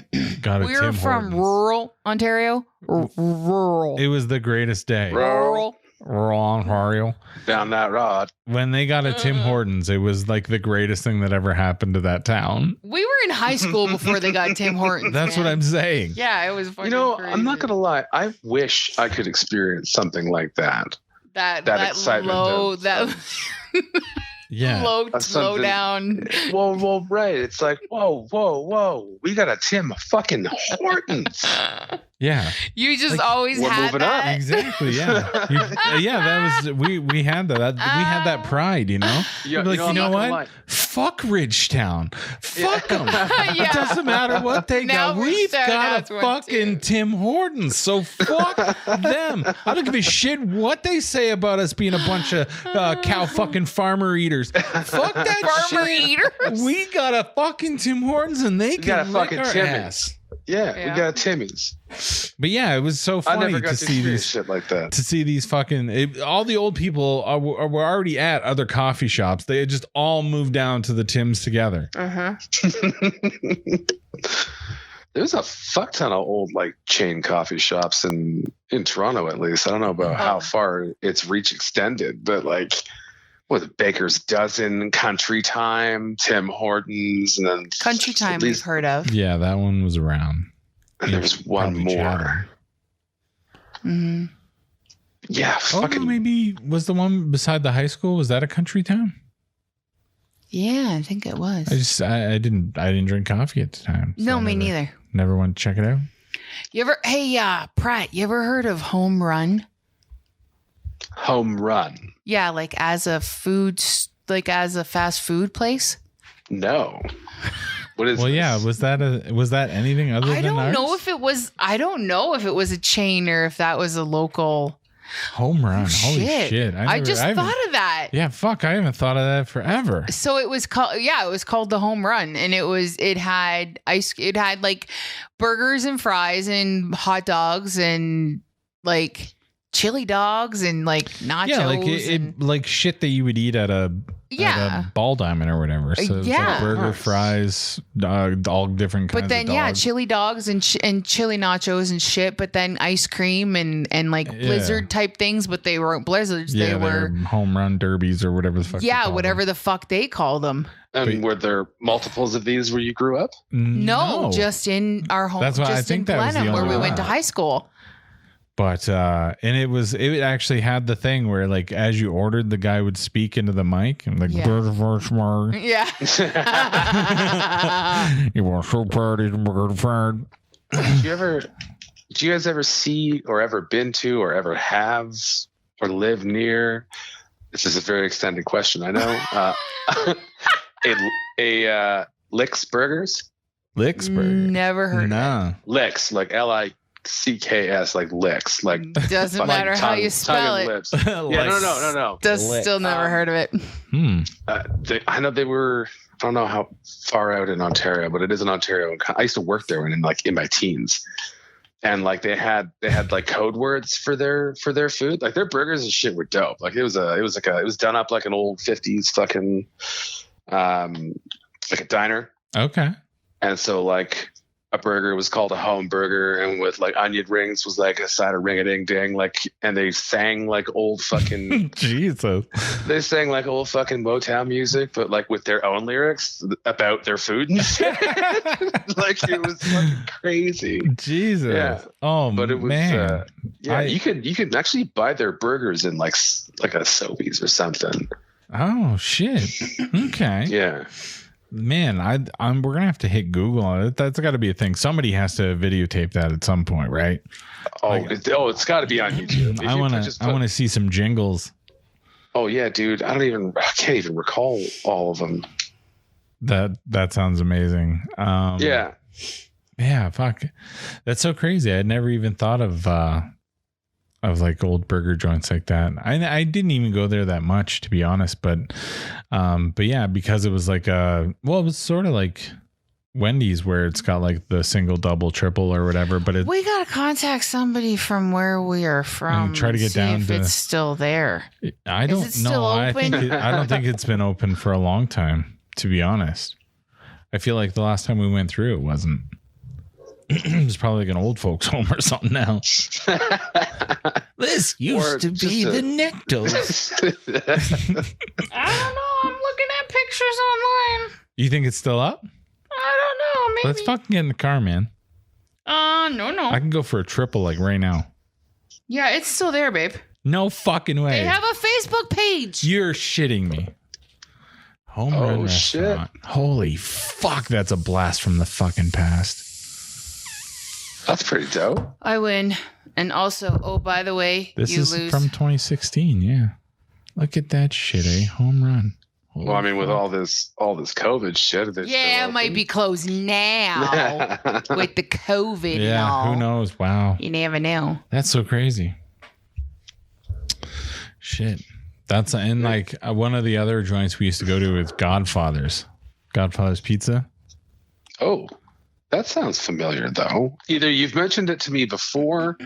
got a We were Tim from Hortons. rural Ontario. Rural. It was the greatest day. Rural. Rural Ontario. Down that road. When they got a Tim Hortons, it was like the greatest thing that ever happened to that town. We were in high school before they got Tim Hortons. That's what I'm saying. Yeah, it was fucking I'm not crazy. gonna lie. I wish I could experience something like that. that excitement low of- that Yeah. low something- down. Well, right. It's like, whoa. We got a Tim fucking Hortons. Yeah. You just Like, always we're had moving up. that. Exactly. Yeah. That was we had that. We had that pride, you know. Yeah, We'd be like, you I'm know not gonna what? lie. Fuck Ridgetown. Fuck them. Yeah. It doesn't matter what they Now got. We've Ridgetown got has a one, fucking too. Tim Hortons. So fuck them. I don't give a shit what they say about us being a bunch of cow fucking farmer eaters. Fuck that Farmer shit. eaters. We got a fucking Tim Hortons and they got a can lick fucking our Timmy's. ass. Yeah, Yeah. we got a Timmy's. But yeah, it was so I funny never got to to see experience these shit like that. to see these fucking all the old people were already at other coffee shops. They had just all moved down to the Tim's together. Uh-huh. There's a fuck ton of old like chain coffee shops in Toronto, at least. I don't know about how far its reach extended, but like with Baker's Dozen, Country Time, Tim Hortons, and then Country Time at we've least- heard of. Yeah, that one was around. and there's one Probably more. Chatham. Mm-hmm. Yeah, Oh, fucking maybe was the one beside the high school? Was that a country town? Yeah, I think it was. I didn't drink coffee at the time. so No, I me never- neither. Never went to check it out. You ever? Hey, Pratt. You ever heard of Home Run? home run. Yeah, like as a fast food place. No. What is Well, this? yeah. Was that anything other I than don't ours? know if it was. I don't know if it was a chain or if that was a local. Home Run. Holy shit! I just haven't- thought of that. Yeah, fuck! I haven't thought of that forever. So it was called. Yeah, it was called the Home Run, and it had ice. It had like burgers and fries and hot dogs and like chili dogs and like nachos. Yeah, like and, it like shit that you would eat at a ball diamond or whatever. So it's Yeah. like burger, Nice. fries, all different kinds but then of dogs. chili dogs and chili nachos and shit. But then ice cream and like Yeah. blizzard type things. But they weren't blizzards. Yeah, they were home run derbies or whatever the fuck. they call whatever them. the fuck they call them. And were there multiples of these where you grew up? No, just in our home. That's why I just think in that was the Blenheim where only we went to one. high school. But and it actually had the thing where like as you ordered, the guy would speak into the mic and like Yeah. burger first more. Yeah. You want so proud of burger fried. Did you guys ever see or ever been to or ever have or live near? This is a very extended question, I know. A Licks Burgers? Licksburger. Never heard of Nah. Licks, like Licks, like Licks, like it. Doesn't like matter how tongue- you spell tongue and it. lips. Yeah, no. Still never heard of it. I know they were. I don't know how far out in Ontario, but it is in Ontario. I used to work there when in my teens, and like they had like code words for their food. Like their burgers and shit were dope. Like it was done up like an old 50s fucking like a diner. Okay. And so like a burger was called a home burger, and with like onion rings was like a side of ring-a-ding-ding, like, and they sang like old fucking Jesus. They sang like old fucking Motown music, but like with their own lyrics about their food and shit. Like it was fucking crazy. Jesus. Yeah. Oh, But it was man. you could actually buy their burgers in like a Sobeys or something. Oh shit. Okay. Yeah. Man, we're gonna have to hit Google on it. That's got to be a thing. Somebody has to videotape that at some point, right? It's got to be on YouTube. I want to see some jingles. Oh yeah, dude. I can't even recall all of them. That sounds amazing. Yeah. Fuck. That's so crazy. I'd never even thought of like old burger joints like that. I didn't even go there that much, to be honest, but yeah, because it was like it was sort of like Wendy's where it's got like the single, double, triple or whatever, but we gotta contact somebody from where we are from and try to get see down if to it's still there. I don't know. Still open? I don't think it's been open for a long time, to be honest. I feel like the last time we went through it wasn't. It's probably like an old folks home or something now. This used to be the Nectos. I don't know. I'm looking at pictures online. You think it's still up? I don't know. Maybe. Let's fucking get in the car, man. No. I can go for a triple like right now. Yeah, it's still there, babe. No fucking way. They have a Facebook page. You're shitting me. Home Run Restaurant. Shit. Holy fuck, that's a blast from the fucking past. That's pretty dope. I win. And also, oh, by the way, This you is lose. from 2016, yeah. Look at that shit, eh? Home run. Holy Well, I mean, with fuck. all this COVID shit, Yeah, it might be closed now with the COVID and all. Who knows? Wow. You never know. That's so crazy. Shit. That's and like one of the other joints we used to go to is Godfather's Pizza. Oh, that sounds familiar, though. Either you've mentioned it to me before,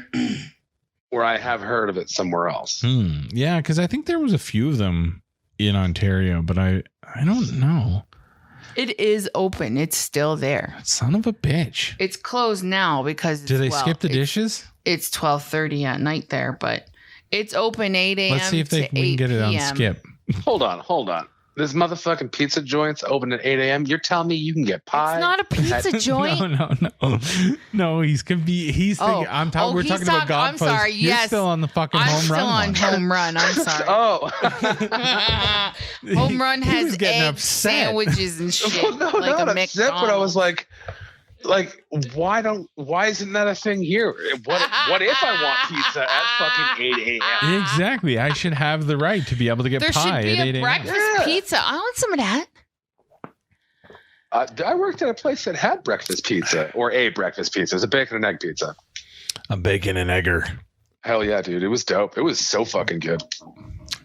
or I have heard of it somewhere else. Yeah, because I think there was a few of them in Ontario, but I don't know. It is open. It's still there. Son of a bitch. It's closed now because Do they skip the dishes? It's 12:30 at night there, but it's open 8 a.m. Let's see if to we can get it on 8 p.m. skip. Hold on. This motherfucking pizza joint's open at 8 a.m. You're telling me you can get pie? It's not a pizza joint. No. He's thinking. We're talking about Godfather's. I'm sorry. You're Yes, still on the fucking I'm home still run on one. home run. I'm sorry. Oh. Home run He was has getting egg upset. sandwiches and shit. Well, no, like not a upset, but I was McDonald's. like, why isn't that a thing here? What if I want pizza at fucking 8 a.m.? Exactly. I should have the right to be able to get There pie should be at 8 a a.m. breakfast Yeah. pizza. I want some of that. I worked at a place that had breakfast pizza, or a breakfast pizza. It was a bacon and egg pizza. A bacon and egger. Hell yeah, dude. It was dope. It was so fucking good.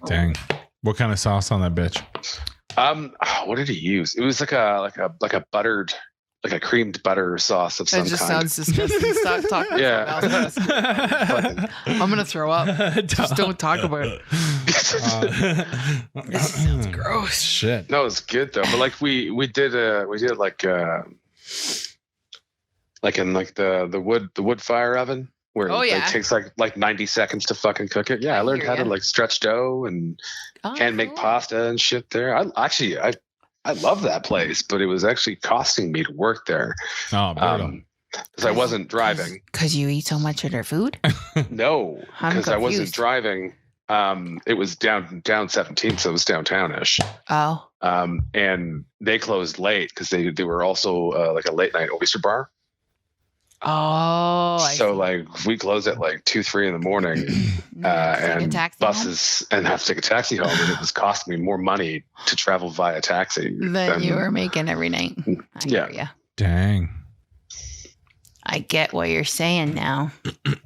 Dang. What kind of sauce on that bitch? What did he use? It was like a buttered, like a creamed butter sauce of some That just kind. sounds disgusting. Stop talking Yeah. about something else. I'm going to throw up. Just don't talk about it. This sounds gross. Shit. No, it was good though. But like we did like in like the wood fire oven where Oh, yeah. it takes like 90 seconds to fucking cook it. Yeah, I learned hear how to ya. like stretch dough and hand make cool. pasta and shit there. I love that place, but it was actually costing me to work there. Oh, brutal. Because I wasn't driving. Because you eat so much of their food? No, I'm because I wasn't confused. driving. It was down 17th, so it was downtownish. Oh. And they closed late because they were also like a late night oyster bar. Oh. I So see. like we closed at like 2-3 in the morning, Take a and taxi home? buses and have to take a taxi home, and it was costing me more money to travel via taxi Than you were making every night. I Yeah. hear ya. Dang. I get what you're saying now.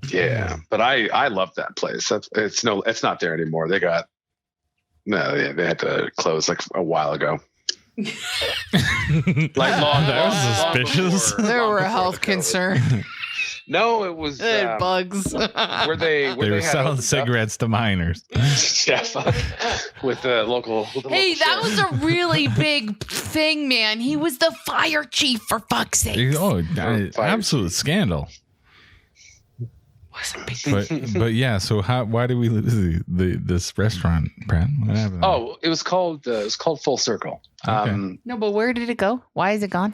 Yeah, but I love that place. It's not there anymore. They had to close like a while ago. Like long, That was long suspicious. before- There long were a before health the COVID. concern. No, it was bugs. where They were had selling opened up. cigarettes to minors. Yeah, fuck. With the local. Hey, that was a really big thing, man. He was the fire chief, for fuck's sake. Oh, absolute scandal. Was a big But yeah, so why did we lose this restaurant, Brad? What happened? Oh, it was called Full Circle. Okay. No, but where did it go? Why is it gone?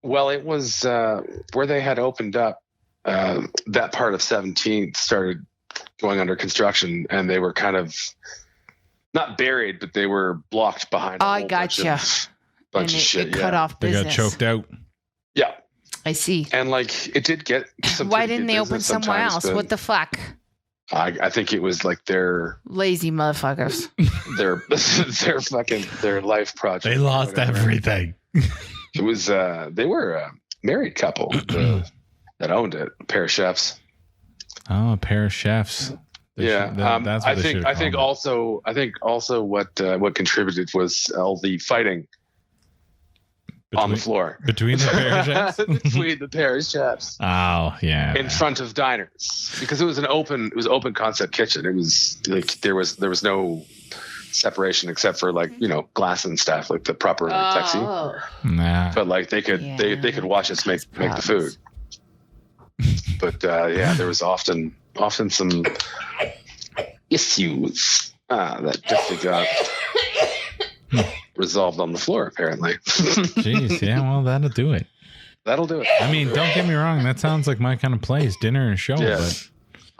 Well, it was where they had opened up. That part of 17th started going under construction, and they were kind of not buried, but they were blocked behind. I gotcha. Bunch of shit. It cut off They business. got choked out. Yeah, I see. and like it did get. Some Why pretty didn't good they open business somewhere sometimes, else? but What the fuck? I think it was like their Lazy motherfuckers. their life project. They lost whatever. everything. It was they were a married couple that owned it, a pair of chefs. Oh, a pair of chefs. Yeah, That's what I think also what contributed was all the fighting on the floor between the pair of chefs. between the pair of chefs Oh yeah. in front of diners, because it was open concept kitchen. It was like there was no separation except for like glass and stuff, like the proper taxi. Nah. But like they could they could watch us make the food. But yeah, there was often some issues that definitely got resolved on the floor, apparently. Jeez, yeah, well, that'll do it. That'll do it. I mean, don't get me wrong, that sounds like my kind of place, dinner and a show. Yeah. But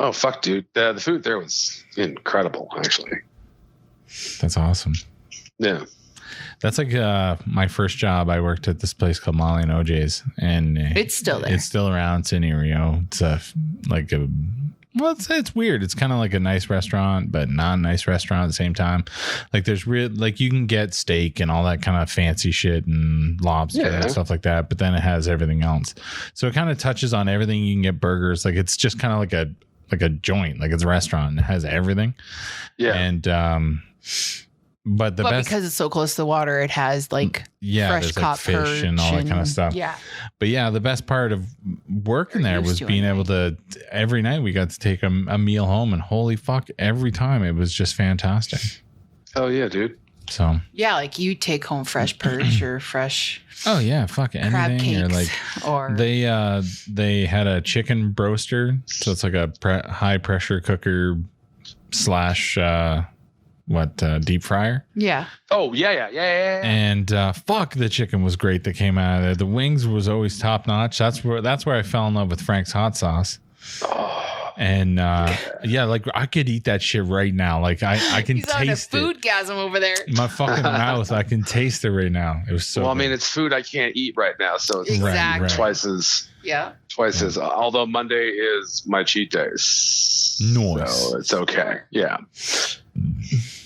Oh fuck, dude! The food there was incredible, actually. that's awesome. Yeah. That's like my first job. I worked at this place called Molly and OJ's, and It's still there. It's still around. It's in Rio. It's it's weird. It's kind of like a nice restaurant, but not a nice restaurant at the same time. Like there's you can get steak and all that kind of fancy shit and lobster and stuff like that, but then it has everything else. So it kind of touches on everything. You can get burgers. Like it's just kind of like a joint. Like it's a restaurant. It has everything. Yeah. And but because it's so close to the water, it has like fresh there's caught like fish and all that kind of stuff. Yeah. But yeah, the best part of working there was being able to, every night we got to take a meal home, and holy fuck, every time it was just fantastic. Oh yeah, dude. So yeah, like you take home fresh perch or fresh oh yeah, fuck crab anything, or like cakes, or they had a chicken broaster, so it's like a high pressure cooker / deep fryer. Yeah. Oh yeah. And fuck, the chicken was great that came out of there. The wings was always top notch. That's where I fell in love with Frank's hot sauce. Oh, And yeah, like I could eat that shit right now. Like I can He's on a taste it. foodgasm over there. My fucking mouth, I can taste it right now. It was so well, I good. mean, it's food I can't eat right now, so it's Exactly. Right. twice as. Although Monday is my cheat days, Nice. so it's okay. Yeah.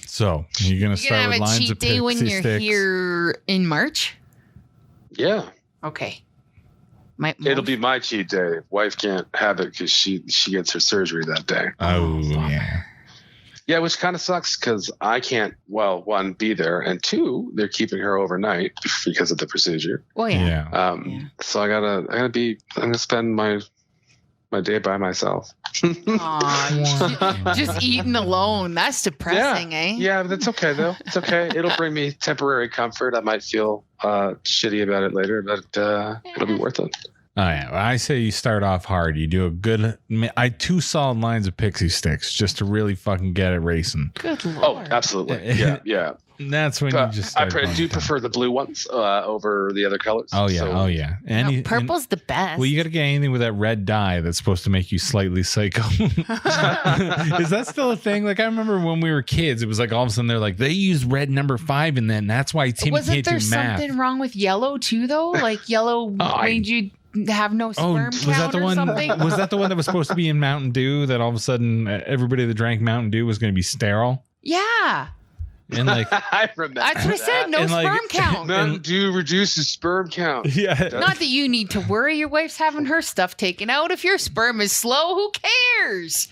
So you're gonna You're start gonna with have a lines cheat of day when pixie you're sticks. here in March. Yeah. Okay. It'll be my cheat day. Wife can't have it because she gets her surgery that day. Oh yeah. Yeah, which kind of sucks because I can't. Well, one, be there, and two, they're keeping her overnight because of the procedure. Well, yeah. Yeah. So I'm gonna spend my day by myself. Aw, just eating alone. That's depressing, eh? Yeah, but that's okay though. It's okay. It'll bring me temporary comfort. I might feel shitty about it later, but it'll be worth it. Oh yeah. Well, I say you start off hard. You do a good. I 2 solid lines of pixie sticks just to really fucking get it racing. Good lord. Oh, absolutely. Yeah. That's when you just. Start I do prefer the blue ones over the other colors. Oh yeah. So- Oh yeah. No, purple's the best. Well, you got to get anything with that red dye that's supposed to make you slightly psycho. Is that still a thing? Like I remember when we were kids, it was like all of a sudden they're like they use red number 5, and then that's why Timmy Wasn't can't do there math. something wrong with yellow too, though? Like yellow made you have no sperm was count that the or one? something? Was that the one that was supposed to be in Mountain Dew? That all of a sudden everybody that drank Mountain Dew was going to be sterile, Yeah. and like I remember. That's what I said. No And, like, sperm count. Mountain Dew reduces sperm count. yeah. Not that you need to worry. Your wife's having her stuff taken out. If your sperm is slow, who cares?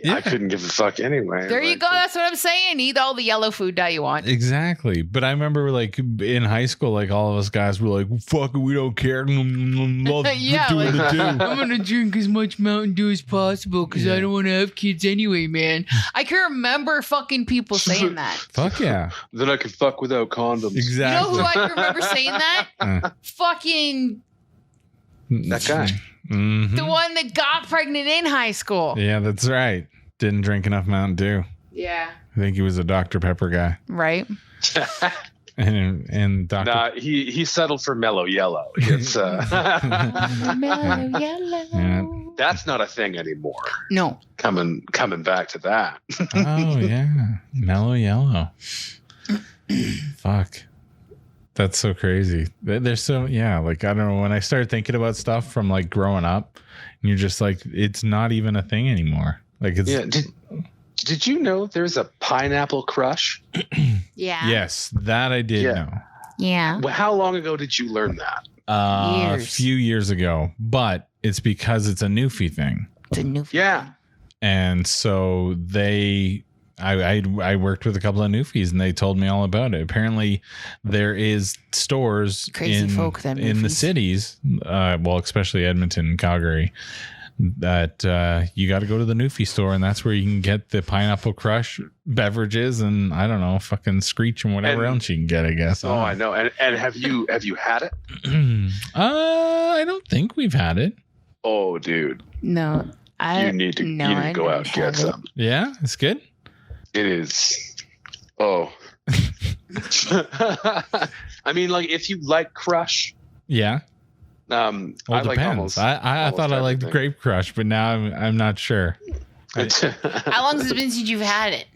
I couldn't give a fuck anyway. There you go. That's what I'm saying. Eat all the yellow food that you want. Exactly. But I remember like in high school, like all of us guys were like, fuck it, we don't care. Yeah, like, I'm going to drink as much Mountain Dew as possible because I don't want to have kids anyway, man. I can remember fucking people saying that. Fuck yeah. Then I could fuck without condoms. Exactly. You know who I can remember saying that? Fucking That guy. Mhm. the one that got pregnant in high school. Yeah, that's right. Didn't drink enough Mountain Dew. Yeah. I think he was a Dr. Pepper guy. Right. And Dr. Nah, he settled for mellow yellow. It's Mellow yellow. Yeah. that's not a thing anymore. No. Coming back to that. Oh yeah, mellow yellow. Fuck, that's so crazy. There's so like I don't know. When I started thinking about stuff from like growing up, and you're just like, it's not even a thing anymore. Like it's Did you know there's a pineapple crush? Yeah. yes, that I did know. Yeah. Well, how long ago did you learn that? A Years. few years ago, but it's because it's a Newfie thing. It's a new. Yeah. And so I worked with a couple of Newfies and they told me all about it. Apparently there is stores Crazy folk, them in the Newfies. cities, well, especially Edmonton and Calgary, that you got to go to the Newfie store and that's where you can get the Pineapple Crush beverages and I don't know, fucking Screech and whatever else you can get, I guess. Oh, I know. And have you had it? I don't think we've had it. Oh, dude. No. You need to go out and get some. Yeah, it's good. It is. Oh. I mean, like, if you like Crush, Yeah. well, Well, I it like depends. almost. I thought I liked everything. Grape Crush, but now I'm not sure. How long has it been since you've had it?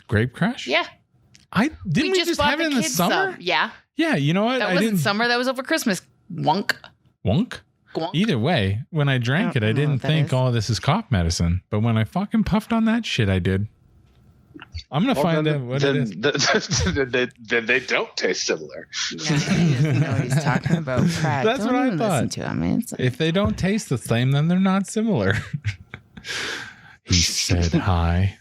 Grape Crush? Yeah. Didn't we just bought have it in the kids summer? some. Yeah. Yeah, you know what? That I wasn't didn't summer. That was over Christmas. Wonk. Wonk. Gwonk. Either way, when I drank it, I know didn't what that think, is. oh, this is cough medicine. But when I fucking puffed on that shit, I did. I'm gonna find out what it is. Then they don't taste similar. Yeah, he doesn't know what he's talking about. Crap. That's Don't what I even thought. Listen to him. It's like, If they don't taste the same, then they're not similar. He said hi.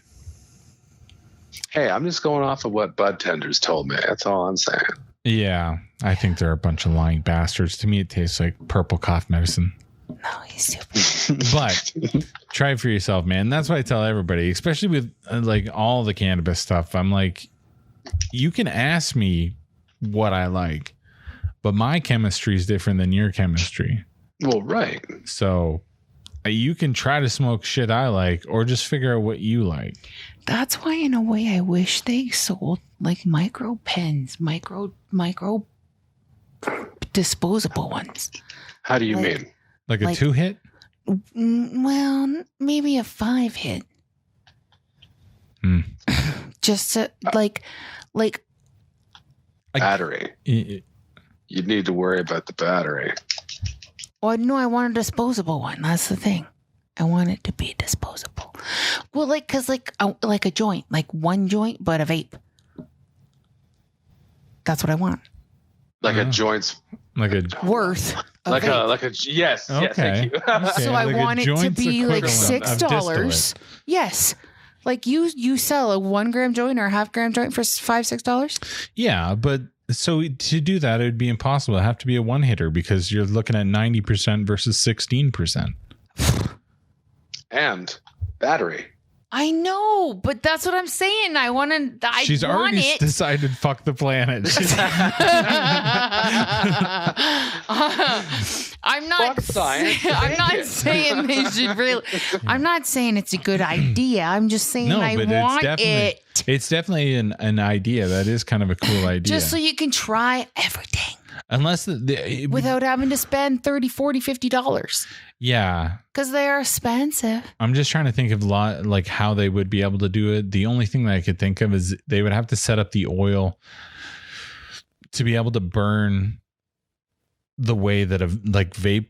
Hey, I'm just going off of what bud tenders told me. That's all I'm saying. Yeah, I think they're a bunch of lying bastards. To me, it tastes like purple cough medicine. no, he's stupid. But try it for yourself, man. That's what I tell everybody, especially with like all the cannabis stuff. I'm like, you can ask me what I like, but my chemistry is different than your chemistry. Well, right. So you can try to smoke shit I like, or just figure out what you like. That's why, in a way, I wish they sold like micro pens, micro disposable ones. How do you Like- mean? Like a Like- 2-hit? Well, maybe a 5-hit. Hmm. Just to, like, Battery. You'd need to worry about the battery. well, no, I want a disposable one. That's the thing. I want it to be disposable. Well, like, cause like a joint, like one joint, but a vape. That's what I want. Like Oh. a joint's Like a Worth. A like vape. a yes, yes, Okay. thank you. Okay, So I like a want it to joint's be like equivalent of $6. distillate. Yes. Like you sell a 1 gram joint or a half gram joint for $5-6? Yeah, but so to do that, it would be impossible. It'd have to be a one-hitter because you're looking at 90% versus 16%. And battery. I know, but that's what I'm saying. I want to. I She's want already it. decided fuck the planet. I'm not. Fuck science. I'm Take not it. saying they should really. I'm not saying it's a good idea. I'm just saying No, I but want it's definitely an idea. That is kind of a cool idea. just so you can try everything Unless without having to spend $30, $40, $50 yeah. because they are expensive. I'm just trying to think of like how they would be able to do it. The only thing that I could think of is they would have to set up the oil to be able to burn the way that a like vape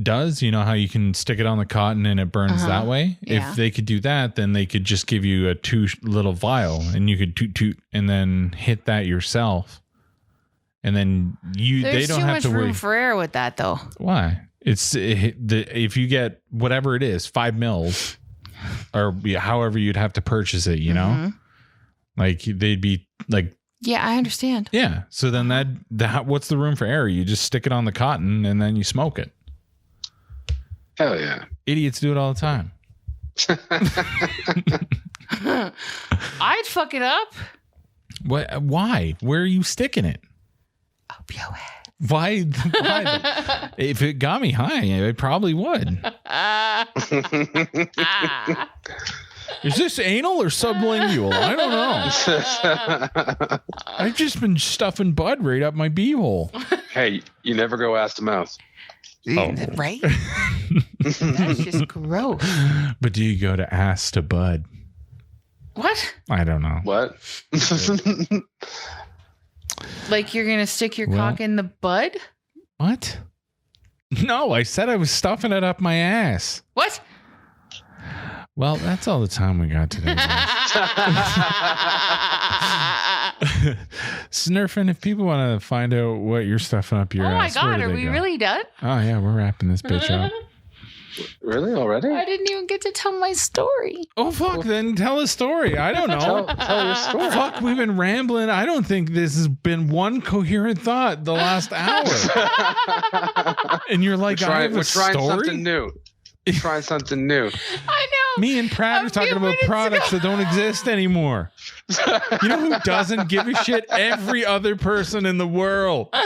does. You know how you can stick it on the cotton and it burns that way? Yeah. If they could do that, then they could just give you a 2 little vial and you could toot and then hit that yourself. And then they There's don't too have much to worry. room for error with that, though. Why? If you get whatever it is, 5 mils, or however you'd have to purchase it, you know? Like they'd be like, yeah, I understand. yeah. So then that what's the room for error? You just stick it on the cotton and then you smoke it. Hell yeah. Idiots do it all the time. I'd fuck it up. What? Why? Where are you sticking it? Up your head. Why? If it got me high, I probably would. Is this anal or sublingual? I don't know. I've just been stuffing bud right up my beehole. Hey, you never go ass to mouth. Oh. Right? That's just gross. But do you go to ass to bud? What? I don't know. What? Like you're going to stick your cock in the bud? What? No, I said I was stuffing it up my ass. What? Well, that's all the time we got today. Snerfin, if people want to find out what you're stuffing up your ass, oh my God, where do are they we go? really done? Oh, yeah, we're wrapping this bitch up. Really? Already? I didn't even get to tell my story. Oh, fuck, then tell a story. I don't know. Tell your story. Fuck, we've been rambling. I don't think this has been one coherent thought the last hour. And you're like, I have a We're trying story? something new. Trying something new. I know. Me and Pratt A are talking few about minutes products ago. that don't exist anymore. You know who doesn't give a shit? Every other person in the world. A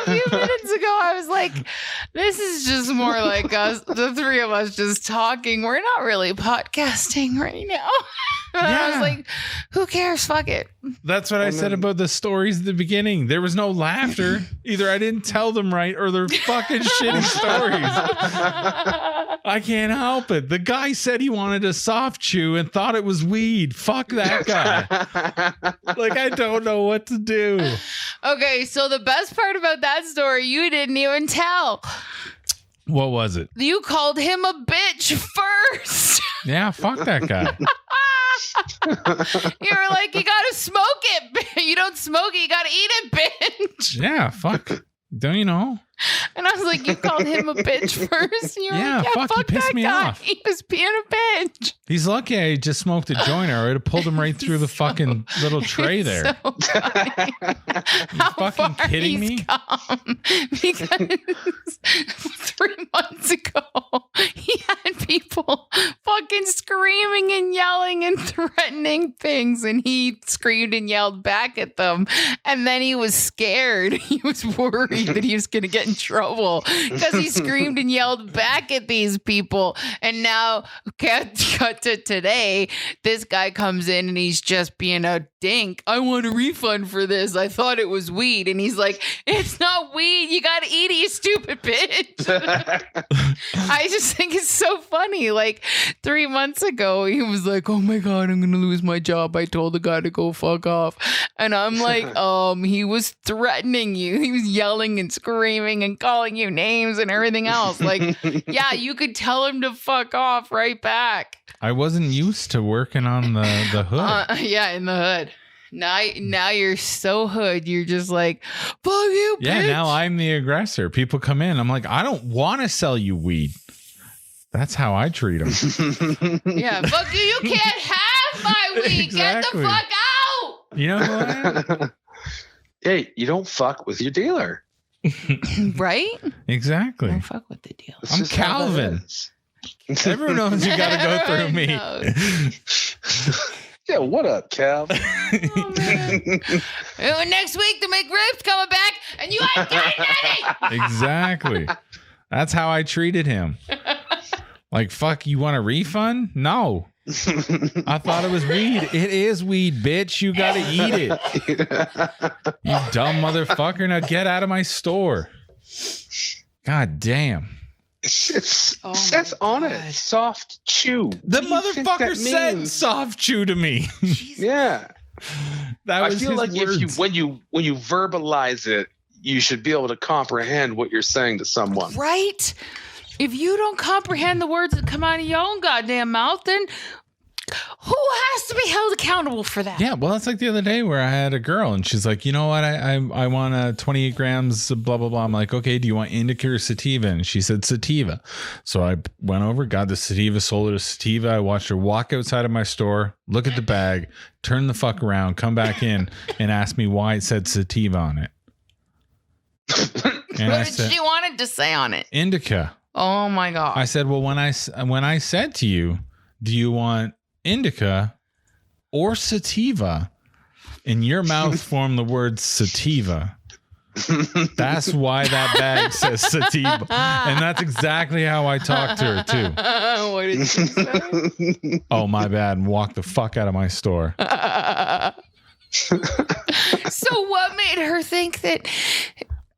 few minutes ago, I was like, this is just more like us, the three of us just talking. We're not really podcasting right now. And I was Yeah. like, who cares? Fuck it. That's what I said about the stories at the beginning. There was no laughter. Either I didn't tell them right or they're fucking shitty stories. I can't help it. The guy said he wanted a soft chew and thought it was weed. Fuck that guy. Like, I don't know what to do. Okay, so the best part about that story, you didn't even tell. What was it? You called him a bitch first. Yeah, fuck that guy. You were like, you gotta smoke it. You don't smoke it, you gotta eat it, bitch. Yeah, fuck. Don't you know? And I was like, you called him a bitch first? And you were Yeah, like, fuck, he pissed that me guy. off. He was being a bitch. He's lucky I just smoked a joint or I'd have pulled him right through the fucking little tray there. So funny. How fucking far kidding he's me? come. Because 3 months ago, he had people fucking screaming and yelling and threatening things, and he screamed and yelled back at them. And then he was scared. He was worried that he was going to get in trouble because he screamed and yelled back at these people. And now, cut to today, this guy comes in and he's just being a dink. I want a refund for this. I thought it was weed. And he's like, it's not weed. You got to eat it, you stupid bitch. I just think it's so funny. Like 3 months ago, he was like, oh my God, I'm going to lose my job. I told the guy to go fuck off. And I'm like, he was threatening you. He was yelling and screaming and calling you names and everything else. Like, yeah, you could tell him to fuck off right back. I wasn't used to working on the hood. Yeah, in the hood. Now you're so hood. You're just like, fuck you, bitch. Yeah, now I'm the aggressor. People come in. I'm like, I don't want to sell you weed. That's how I treat them. Yeah, fuck you. You can't have my weed. Exactly. Get the fuck out. You know who I am? Hey, you don't fuck with your dealer. Right? Exactly. Don't fuck with the deal. That's I'm just how that Calvin. is. Everyone knows you got to go through me. Yeah, what up, Cal? Oh, man. Next week, the McRib's coming back, and you ain't got nothing. Exactly. That's how I treated him. Like, fuck, you want a refund? No. I thought it was weed. It is weed, bitch. You got to eat it. You dumb motherfucker. Now get out of my store. God damn. It Oh says my on God. it, soft chew. The What do you think motherfucker that said means? soft chew to me. Yeah. That I was feel his like words. if you when you verbalize it, you should be able to comprehend what you're saying to someone. Right? If you don't comprehend the words that come out of your own goddamn mouth, then Who has to be held accountable for that? Yeah, well, that's like the other day where I had a girl and she's like, you know what? I want 28 grams of blah, blah, blah. I'm like, okay, do you want indica or sativa? And she said sativa. So I went over, got the sativa, sold her a sativa. I watched her walk outside of my store, look at the bag, turn the fuck around, come back in and ask me why it said sativa on it. And What did she wanted to say on it? Indica. Oh my God. I said, well, when I said to you, do you want indica or sativa? And your mouth formed the word sativa. That's why that bag says sativa. And that's exactly how I talked to her too. What did she say? Oh, my bad. And walk the fuck out of my store. So what made her think that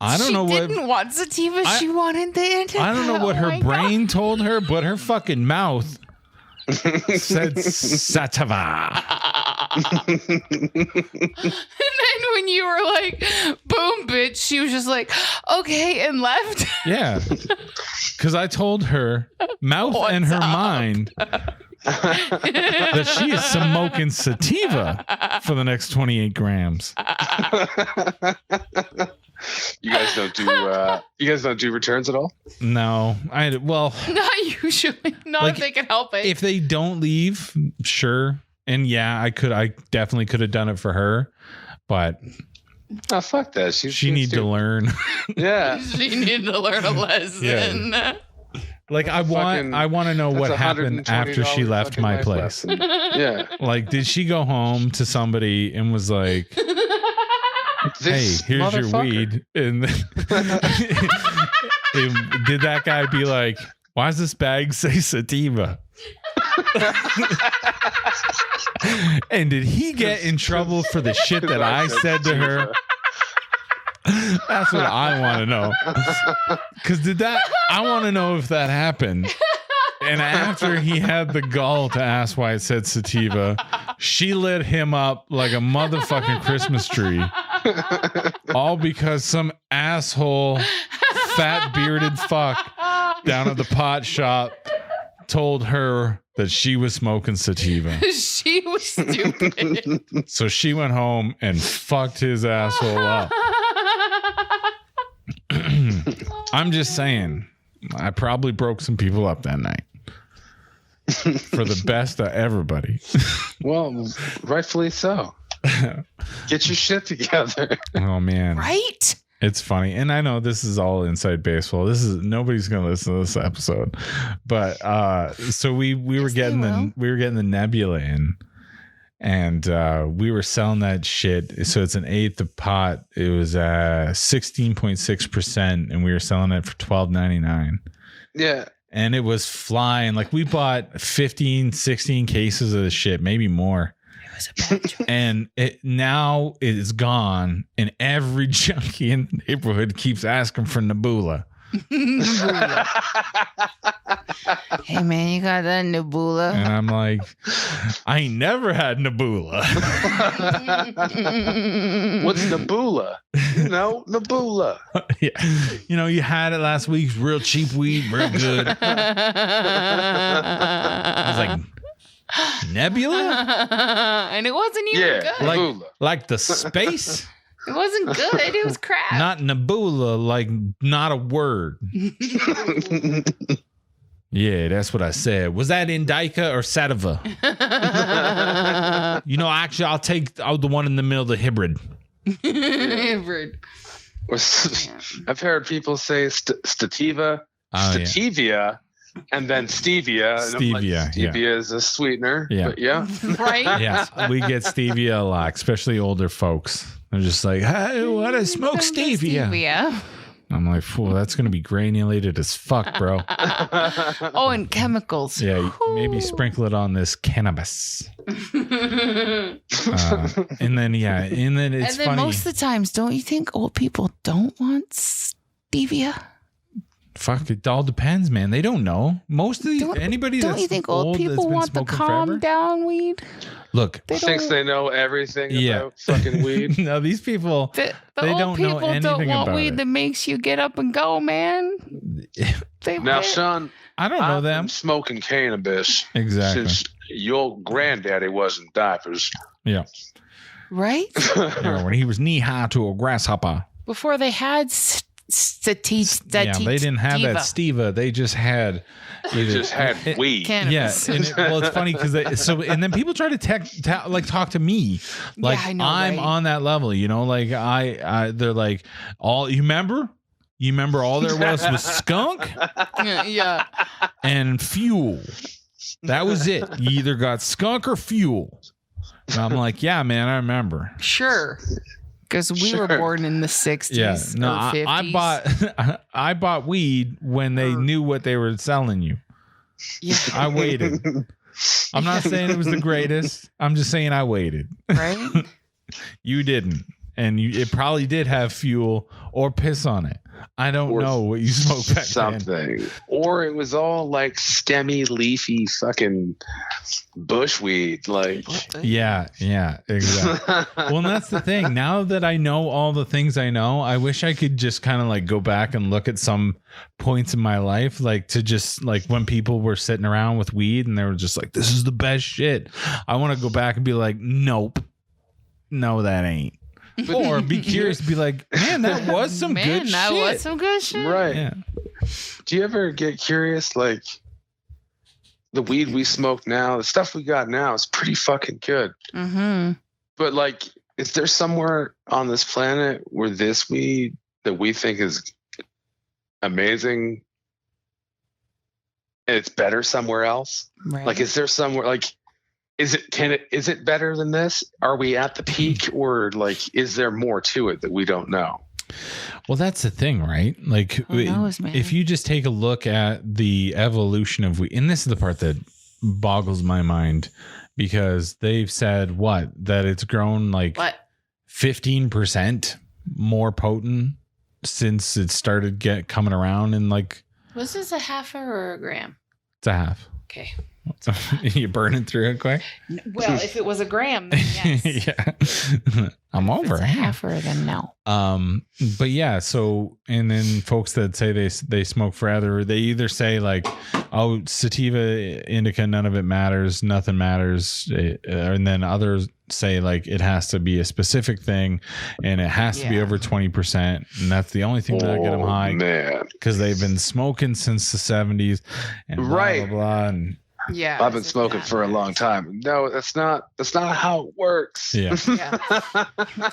I don't know she didn't want sativa? She wanted the indica. I don't know what Oh her my brain told her, but her fucking mouth said sativa. And then when you were like, boom, bitch, she was just like, okay, and left. Yeah. Because I told her, mouth and her mind, that she is smoking sativa for the next 28 grams. You guys don't do returns at all? No. Well, Not usually. Not Like, if they can help it. if they don't leave, sure. And yeah, I definitely could have done it for her, but Oh, fuck that. she needs to learn. Yeah. She needed to learn a lesson. Like I want to know what That's happened after she $120 left fucking my life place. lesson. Yeah. Like, did she go home to somebody and was like, "Hey, This here's your motherfucker. weed," and did that guy be like, "Why does this bag say sativa?" And did he get in trouble for the shit that I said to her? That's what I want to know. Because I want to know if that happened. And after he had the gall to ask why it said sativa, she lit him up like a motherfucking Christmas tree. All because some asshole, fat bearded fuck down at the pot shop told her that she was smoking sativa. She was stupid. So she went home and fucked his asshole up. I'm just saying, I probably broke some people up that night. For the best of everybody. Well, rightfully so. Get your shit together. Oh man. Right? It's funny. And I know this is all inside baseball. Nobody's gonna listen to this episode. But so we were getting the Nebula in, and we were selling that shit. So it's an eighth of pot. It was 16.6%, and we were selling it for $12.99. Yeah. And it was flying. Like, we bought 15, 16 cases of the shit, maybe more. It was a bad choice. And now it is gone, and every junkie in the neighborhood keeps asking for Nebula. Hey man, you got that Nebula? And I'm like, I ain't never had Nebula. What's Nebula? You know, Nebula. Yeah. You know, you had it last week, real cheap weed, real good. I was like, Nebula? And it wasn't even good. Nebula. Like the space? It wasn't good. It was crap. Not Nebula, like not a word. Yeah, that's what I said. Was that indica or sativa? You know, actually, I'll take the one in the middle, the hybrid. Hybrid. I've heard people say stativa, stativia, and then stevia. And I'm like, stevia is a sweetener. Yeah. But yeah. Right? Yes, we get stevia a lot, especially older folks. They're just like, hey, what? I smoke stevia. I'm like, fool, that's going to be granulated as fuck, bro. Oh, and chemicals. Yeah, maybe sprinkle it on this cannabis. And then it's funny. Most of the times, don't you think old people don't want stevia? Fuck, it all depends, man. They don't know. Most of these, anybody don't that's you think old people want the calm down weed? Look, thinks they know everything about fucking weed. No, these people, the they old don't people know anything don't want about weed it. that makes you get up and go, man. Now, Sean, I don't know them. Smoking cannabis Exactly. your granddaddy was in diapers. Yeah. Right? Yeah, when he was knee high to a grasshopper. Before they had They didn't have that Steva. They just had weed. Cannabis. Yeah, and it's funny because and then people try to talk to me like I know, I'm right? on that level, like I they're like all you remember all there was skunk Yeah. and fuel. That was it. You either got skunk or fuel. And I'm like, yeah, man, I remember. Sure. Because we were born in the 60s. Yeah, no, or 50s. I bought weed when they knew what they were selling you. Yeah. I waited. I'm not saying it was the greatest. I'm just saying I waited. Right? You didn't, and it probably did have fuel or piss on it. I don't know what you smoked back something. then. Or it was all like stemmy, leafy, fucking bushweed. Like, yeah, exactly. Well, and that's the thing. Now that I know all the things I know, I wish I could just kind of like go back and look at some points in my life, like to just like when people were sitting around with weed and they were just like, "This is the best shit." I want to go back and be like, "Nope, no, that ain't." Or be curious, be like, man, that was some good shit. That was some good shit. right. Yeah. Do you ever get curious, like, the weed we smoke now, the stuff we got now is pretty fucking good. Mm-hmm. But, like, is there somewhere on this planet where this weed that we think is amazing and it's better somewhere else? Right. Like, is there somewhere, like, is it better than this? Are we at the peak, or like is there more to it that we don't know? Well, that's the thing, right? Like, Who knows, man? if you just take a look at the evolution of weed, and this is the part that boggles my mind, because they've said that it's grown like 15% more potent since it started coming around, and like, was this a half or a gram? it's a half. Okay. You burning through it quick? Well, if it was a gram, then yes. Yeah. I'm over it's a halfer, then no. But yeah, so, and then folks that say they smoke forever, they either say like, oh, sativa, indica, none of it matters, nothing matters, and then others say like it has to be a specific thing and it has to be over 20%, and that's the only thing that'll get them high, because they've been smoking since the 70s and blah, blah, blah, and yeah, I've been smoking for a long time. No, that's not how it works. Yeah.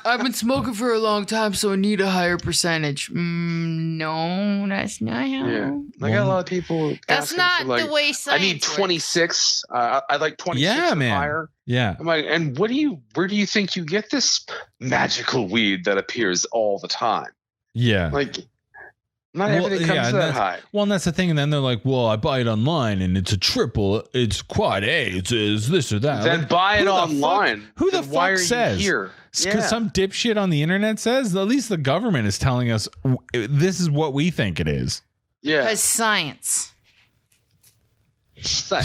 I've been smoking for a long time, so I need a higher percentage. No, that's not how. Yeah, I got a lot of people. That's not for, like, the way science I need 26. I like 26 and higher. Yeah. I'm like, and where do you think you get this magical weed that appears all the time? Yeah. Like, not everything comes that high. Well, and that's the thing. And then they're like, well, I buy it online and it's a triple. It's quad A. It's this or that. Then like, buy it online. Who the fuck says? Here? Because some dipshit on the internet says, at least the government is telling us this is what we think it is. Yeah. Because science.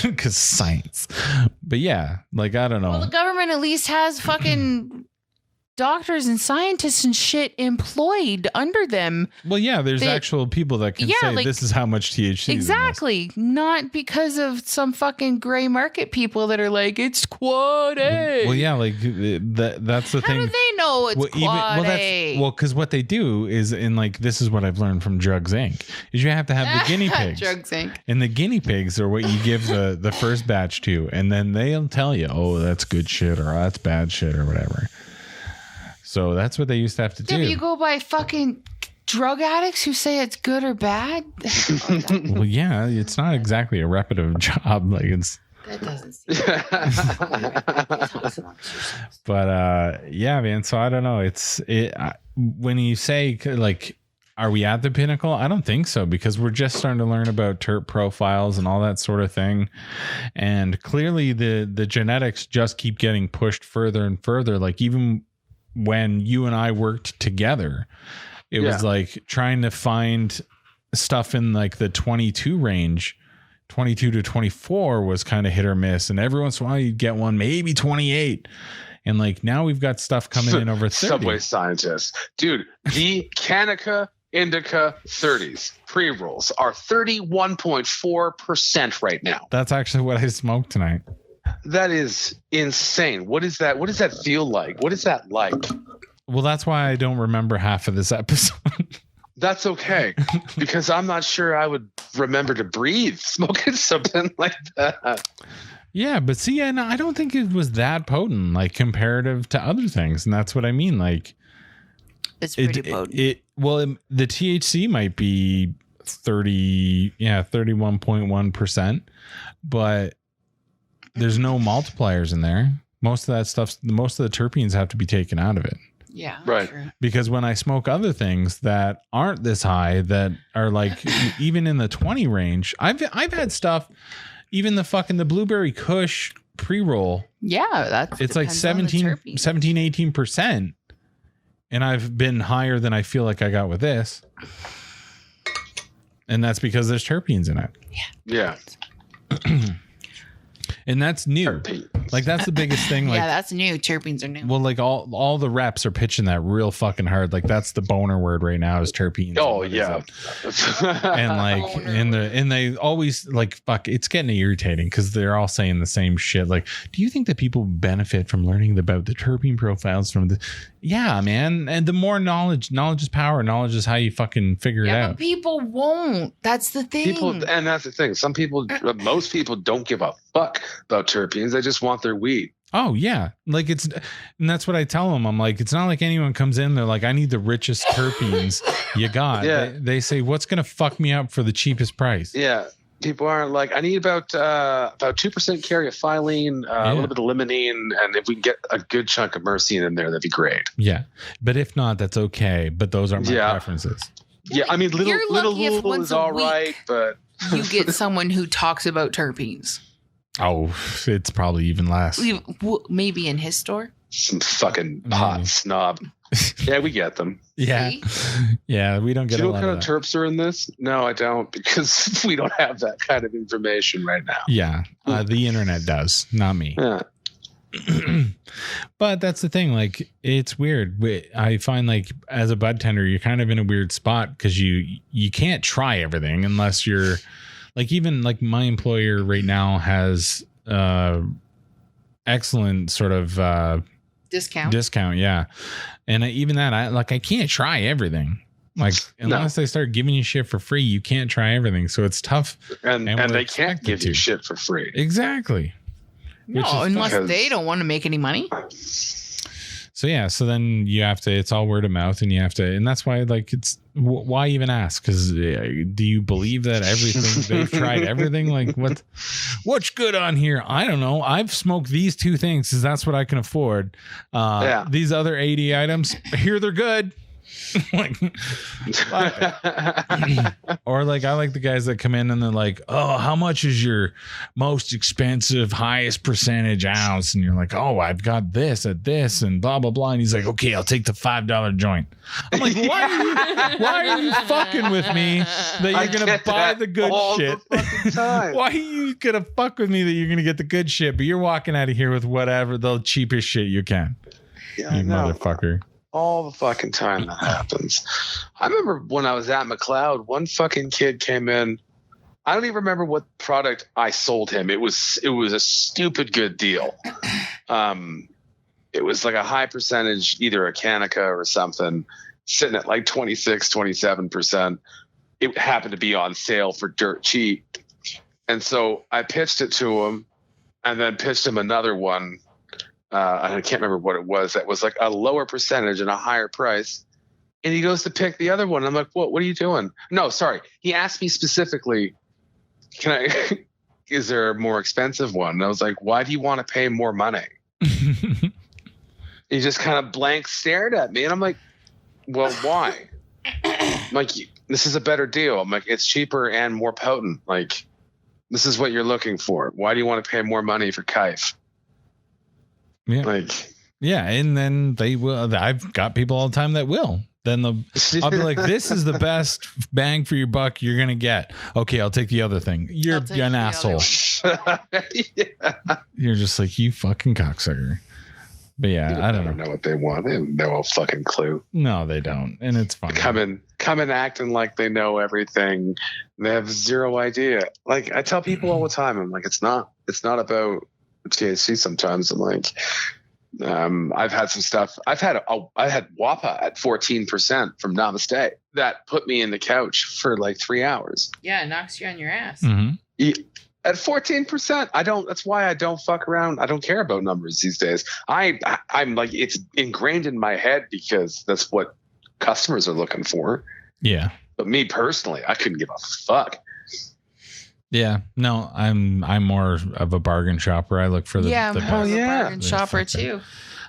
Because science. But yeah, like, I don't know. Well, the government at least has fucking doctors and scientists and shit employed under them. Well, yeah, there's actual people that can say like, this is how much THC. Exactly. Not because of some fucking gray market people that are like, it's quad A. Well, yeah, like that's the thing. How do they know it's quad A? Because what they do is, in like, this is what I've learned from Drugs Inc., is you have to have the guinea pigs. Drugs Inc. And the guinea pigs are what you give the first batch to, and then they'll tell you, oh, that's good shit or that's bad shit or whatever. So that's what they used to have to do. You go by fucking drug addicts who say it's good or bad? Well, yeah, it's not exactly a repetitive job. Like, it's. That doesn't seem. But yeah, man. So I don't know. When you say like, are we at the pinnacle? I don't think so, because we're just starting to learn about terp profiles and all that sort of thing. And clearly the genetics just keep getting pushed further and further. Like, even when you and I worked together, it was like trying to find stuff in like the 22 range. 22 to 24 was kind of hit or miss, and every once in a while you'd get one, maybe 28. And like, now we've got stuff coming in over 30. Subway scientists, dude. The Canica Indica 30s pre-rolls are 31.4% right now. That's actually what I smoked tonight. That is insane. What is that? What does that feel like? What is that like? Well, that's why I don't remember half of this episode. That's okay, because I'm not sure I would remember to breathe smoking something like that. Yeah, but see, and I don't think it was that potent, like comparative to other things, and that's what I mean. Like, It's pretty potent. The THC might be 31.1%, but there's no multipliers in there. Most of that stuff, most of the terpenes have to be taken out of it. Yeah. Right. True. Because when I smoke other things that aren't this high, that are like even in the 20 range, I've had stuff, even the blueberry Kush pre-roll. Yeah, It's like 17, 18%. And I've been higher than I feel like I got with this. And that's because there's terpenes in it. Yeah. And that's new. Terpenes. Like that's the biggest thing. Like, yeah, that's new. Terpenes are new. well, like all the reps are pitching that real fucking hard. Like that's the boner word right now is terpenes. Oh What is yeah. it? And like and they always like fuck. It's getting irritating because they're all saying the same shit. Like, do you think that people benefit from learning about the terpene profiles from the? Yeah, man. And the more knowledge is power. Knowledge is how you fucking figure it yeah, out. but people won't. That's the thing. And that's the thing. Most people don't give a fuck about terpenes. They just want their weed. Oh yeah, like and that's what I tell them. I'm like, it's not like anyone comes in. They're like, I need the richest terpenes you got. Yeah. They say, what's gonna fuck me up for the cheapest price? Yeah. People aren't like, I need about 2% caryophyllene, a little bit of limonene, and if we can get a good chunk of myrcene in there, that'd be great. Yeah, but if not, that's okay. But those are my preferences. Yeah, I mean, little You're lucky if once is a all week right, but you get someone who talks about terpenes. Oh, it's probably even less. Maybe in his store. some fucking hot snob. Yeah, we get them. Yeah. See? Yeah, we don't get Do you a know what lot kind of of that. terps are in this? No, I don't, because we don't have that kind of information right now. Yeah, the internet does, not me. Yeah. But that's the thing, like it's weird. I find like as a bud tender, you're kind of in a weird spot because you can't try everything unless you're like, even like my employer right now has excellent sort of discount, yeah. And even that, I can't try everything. Like unless they start giving you shit for free, you can't try everything. So it's tough. And we're they can't expected give you to. shit for free. Exactly. No, unless they don't want to make any money. So yeah, so then you have to, it's all word of mouth, and you have to, and that's why like it's, why even ask? Because do you believe that everything, they've tried everything? Like what's good on here? I don't know. I've smoked these two things because that's what I can afford. These other 80 items, here they're good. Like, or like I like the guys that come in and they're like, oh, how much is your most expensive highest percentage ounce? And you're like, oh, I've got this at this and blah blah blah. And he's like, okay, I'll take the $5 joint. I'm like, why are you fucking with me that you're gonna buy the good shit? Why are you gonna fuck with me that you're gonna get the good shit, but you're walking out of here with whatever the cheapest shit you can? Yeah, you motherfucker. All the fucking time that happens. I remember when I was at McLeod, one fucking kid came in. I don't even remember what product I sold him. It was a stupid good deal. It was like a high percentage, either a Canica or something, sitting at like 26, 27%. It happened to be on sale for dirt cheap. And so I pitched it to him and then pitched him another one. I can't remember what it was. That was like a lower percentage and a higher price. And he goes to pick the other one. I'm like, what are you doing? No, sorry. He asked me specifically, is there a more expensive one? And I was like, why do you want to pay more money? He just kind of blank stared at me. And I'm like, well, why? I'm like, this is a better deal. I'm like, it's cheaper and more potent. Like, this is what you're looking for. Why do you want to pay more money for Kaif? Yeah. Yeah, and then they will. I've got people all the time that will. Then I'll be like, "This is the best bang for your buck you're gonna get." Okay, I'll take the other thing. You're an asshole. Yeah. You're just like, you fucking cocksucker. But yeah, I don't know what they want. They have no fucking clue. No, they don't, and it's fine. Come in acting like they know everything. They have zero idea. Like I tell people all the time, I'm like, it's not about THC sometimes. I'm like, I've had some stuff. I had WAPA at 14% from Namaste that put me in the couch for like 3 hours. Yeah, it knocks you on your ass. Mm-hmm. At 14%, that's why I don't fuck around. I don't care about numbers these days. I'm like, it's ingrained in my head because that's what customers are looking for. Yeah. But me personally, I couldn't give a fuck. Yeah, no, I'm more of a bargain shopper. I look for the I'm more of a bargain the shopper fucking- too.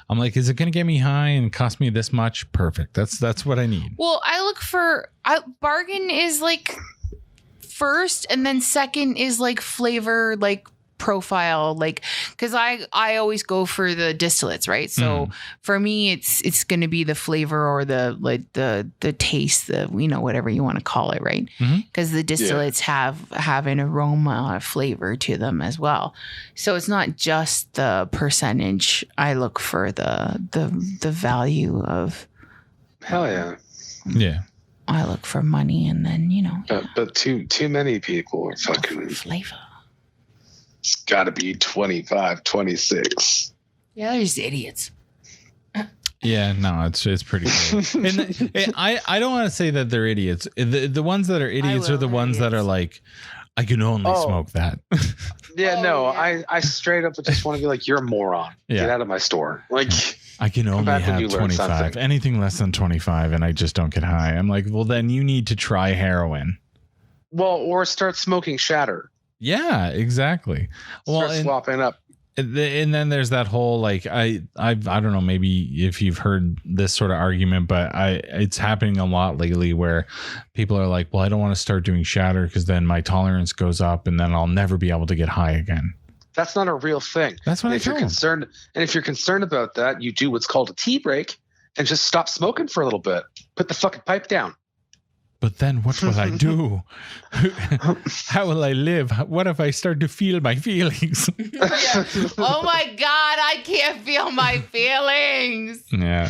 I'm like, is it going to get me high and cost me this much? Perfect. That's what I need. Well, I look for bargain is like first, and then second is like flavor, like profile, like because I always go for the distillates, right? So for me, it's going to be the flavor or the taste, whatever you want to call it, right? Because the distillates have an aroma, flavor to them as well. So it's not just the percentage. I look for the value of. Hell yeah. Yeah. I look for money, and then But too many people are fucking. flavor. It's got to be 25, 26. Yeah, they're just idiots. Yeah, no, it's pretty cool. And I don't want to say that they're idiots. The ones that are idiots are the ones that are like, I can only smoke that. I straight up just want to be like, you're a moron. Yeah. Get out of my store. Like, I can only back when have you learn 25. something. Anything less than 25, and I just don't get high. I'm like, well, then you need to try heroin. well, or start smoking shatter. Yeah, exactly. Well, Start swapping up. and then there's that whole like I don't know, maybe if you've heard this sort of argument, but it's happening a lot lately where people are like, well, I don't want to start doing shatter because then my tolerance goes up and then I'll never be able to get high again. That's not a real thing. That's what And I if you're tell 'em. concerned, and if you're concerned about that, you do what's called a tea break and just stop smoking for a little bit. Put the fucking pipe down. But then what will I do? How will I live? What if I start to feel my feelings? Oh my God, I can't feel my feelings. Yeah.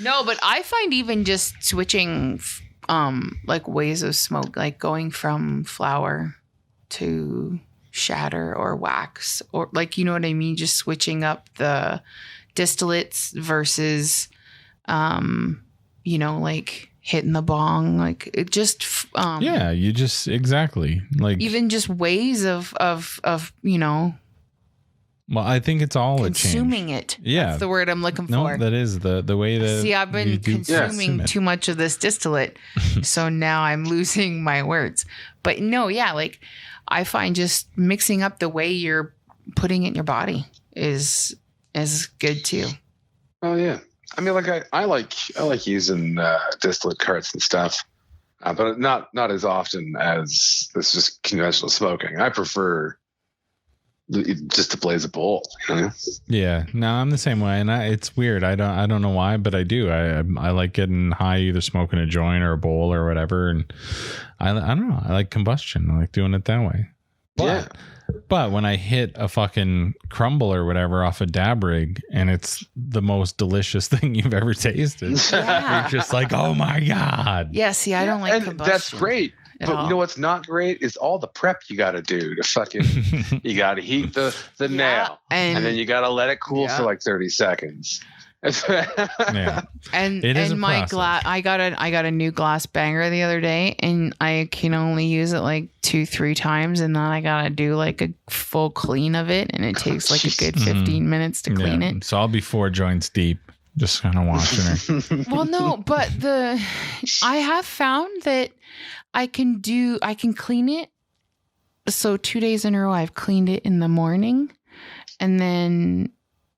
No, but I find even just switching like ways of smoke, like going from flour to shatter or wax, or like, you know what I mean? Just switching up the distillates versus, like hitting the bong, like it just, Yeah, you just exactly like even just ways of well, I think it's all consuming a change. it. Yeah. That's the word I'm looking No, for. that is the way that See, I've you been do consuming consume it. too much of this distillate, so now I'm losing my words. But no, yeah, like I find just mixing up the way you're putting it in your body is good too. Oh yeah. I mean, like I like using distillate carts and stuff, but not as often as this just conventional smoking. I prefer just to blaze a bowl. You know? Yeah, no, I'm the same way, and it's weird. I don't know why, but I do. I like getting high, either smoking a joint or a bowl or whatever, and I don't know. I like combustion. I like doing it that way. But when I hit a fucking crumble or whatever off a dab rig, and it's the most delicious thing you've ever tasted, Yeah. you're just like, oh my God. Yeah, see, I don't like and combustion. that's great. at But all. you know what's not great is all the prep you got to do to fucking. You got to heat the nail, and then you got to let it cool for like 30 seconds. Yeah. And It is a my process. glass, I got a new glass banger the other day, and I can only use it like 2-3 times, and then I gotta do like a full clean of it, and it takes like a good 15 minutes to clean it. So I'll be 4 joints deep, just kind of watching her. Well, no, but I have found that I can clean it. So 2 days in a row, I've cleaned it in the morning, and then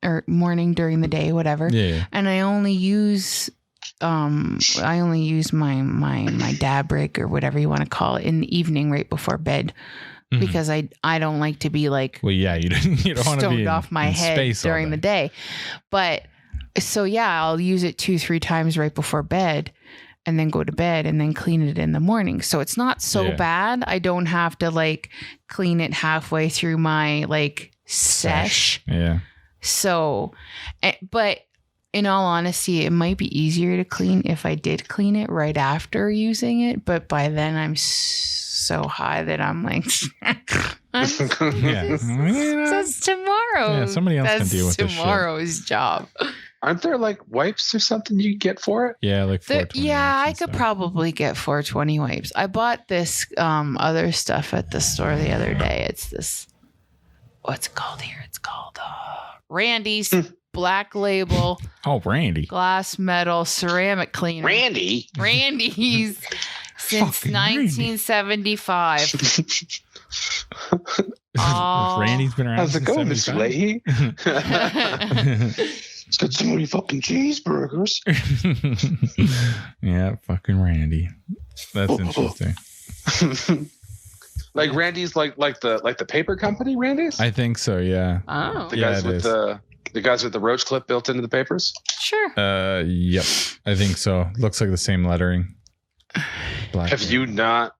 or morning during the day, whatever. Yeah. And I only use my dab rig or whatever you want to call it in the evening right before bed, because I don't like to be like Well, yeah, you don't want to be stoned off my head during the day. But so yeah, I'll use it 2-3 times right before bed, and then go to bed and then clean it in the morning. So it's not so bad. I don't have to like clean it halfway through my like sesh. Yeah. So, but in all honesty, it might be easier to clean if I did clean it right after using it. But by then I'm so high that I'm like, Yeah. That's tomorrow. Yeah, somebody else can deal with this shit. tomorrow's job. Aren't there like wipes or something you can get for it? Yeah, like 420 Yeah, wipes I and could stuff. probably get 420 wipes. I bought this other stuff at the store the other day. It's this, what's it called here? It's called Randy's Black Label Oh, Randy. Glass Metal Ceramic Cleaner. Randy. Randy's since Fucking Randy. 1975. Oh. Randy's been around How's it since going, Miss 75? Leahy? It's got so many fucking cheeseburgers. Yeah, fucking Randy. That's interesting. Like Randy's, like the paper company, Randy's. I think so. Yeah. Oh, The Yeah, guys it with is. the guys with the roach clip built into the papers. sure. Yep. I think so. Looks like the same lettering. Black. Have you not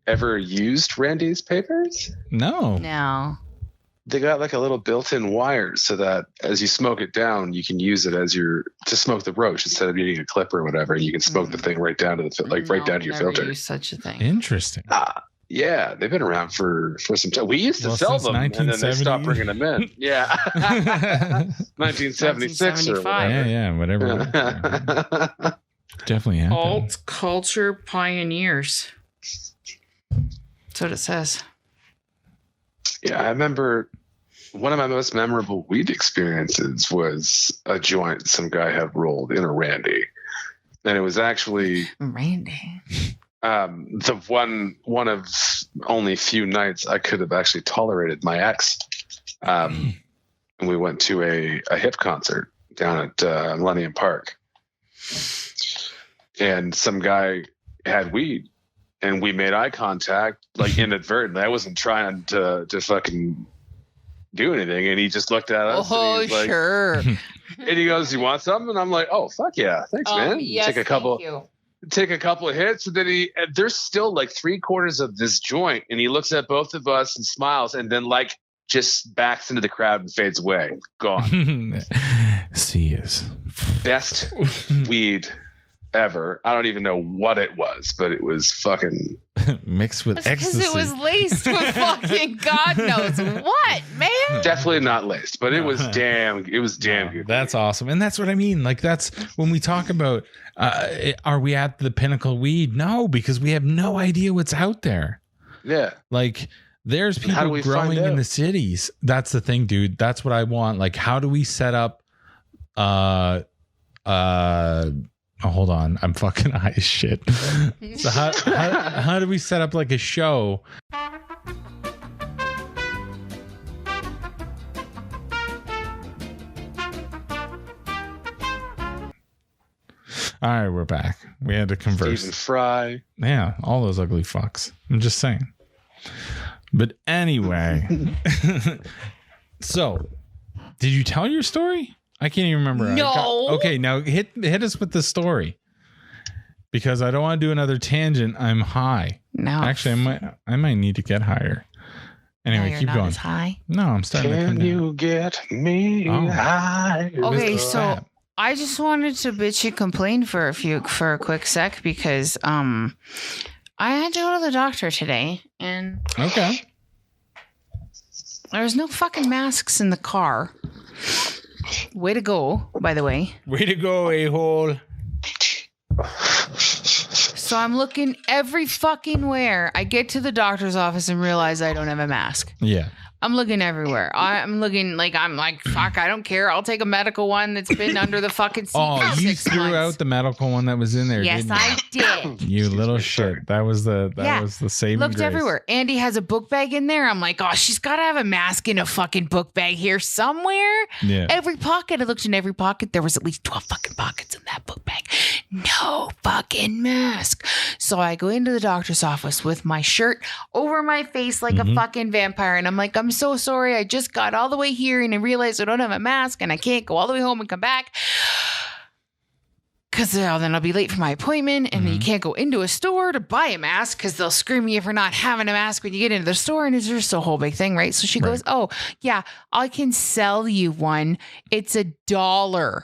ever used Randy's papers? No. No. They got like a little built-in wire so that as you smoke it down, you can use it to smoke the roach instead of needing a clip or whatever. You can smoke the thing right down to right down to your never filter. used such a thing. Interesting. Yeah, they've been around for some time. We used to Well, sell since them, and then they 1970. stopped bringing them in. Yeah, 1976 or 1975. Yeah, whatever. whatever. Definitely happened. Alt culture pioneers. That's what it says. Yeah, I remember one of my most memorable weed experiences was a joint some guy had rolled in a Randy, and it was actually Randy. the one of only few nights I could have actually tolerated my ex. And we went to a hip concert down at Millennium Park, and some guy had weed, and we made eye contact like inadvertently. I wasn't trying to fucking do anything, and he just looked at us. Oh, and he was like, sure. and he goes, "You want something?" And I'm like, "Oh, fuck yeah, thanks, man." Yes, Take a couple. Thank you. Take a couple of hits, and then and there's still like 3/4 of this joint, and he looks at both of us and smiles, and then like just backs into the crowd and fades away. Gone. See us. Best weed ever. I don't even know what it was, but it was fucking Mixed with Because ecstasy. it was laced with fucking God knows what, man. definitely not laced, but it was damn good. That's awesome. And that's what I mean. Like, that's when we talk about are we at the pinnacle weed? No, because we have no idea what's out there. Yeah. Like, there's And how do people we growing find in out? the cities. That's the thing, dude. That's what I want. Like, how do we set up oh, hold on. I'm fucking high as shit. So how do we set up like a show? All right, we're back. We had to converse. Stephen Fry. Yeah, all those ugly fucks. I'm just saying. But anyway. So, did you tell your story? I can't even remember. No. Okay, now hit us with the story. Because I don't want to do another tangent. I'm high. No. Actually, I might need to get higher. Anyway, you're keep not going. as high. No, I'm starting to come Can down. you get me Oh. high? Okay, Mr. so Fab. I just wanted to bitch and complain for a quick sec because I had to go to the doctor today and Okay. there was no fucking masks in the car. Way to go, by the way. Way to go, a-hole. So I'm looking every fucking where. I get to the doctor's office and realize I don't have a mask. Yeah. I'm looking everywhere. I'm looking like fuck, I don't care. I'll take a medical one that's been under the fucking seat Oh, for you 6 threw months. out the medical one that was in there. Yes, didn't you? I did. You little shit. That was the saving Looked grace. everywhere. Andy has a book bag in there. I'm like, oh, she's got to have a mask in a fucking book bag here somewhere. Yeah. Every pocket. I looked in every pocket. There was at least 12 fucking pockets in that book bag. No fucking mask. So I go into the doctor's office with my shirt over my face like a fucking vampire. And I'm like, I'm so sorry. I just got all the way here and I realized I don't have a mask and I can't go all the way home and come back. Because then I'll be late for my appointment and you can't go into a store to buy a mask because they'll scream you for not having a mask when you get into the store. And it's just a whole big thing, right? So she goes, oh, yeah, I can sell you one. It's $1.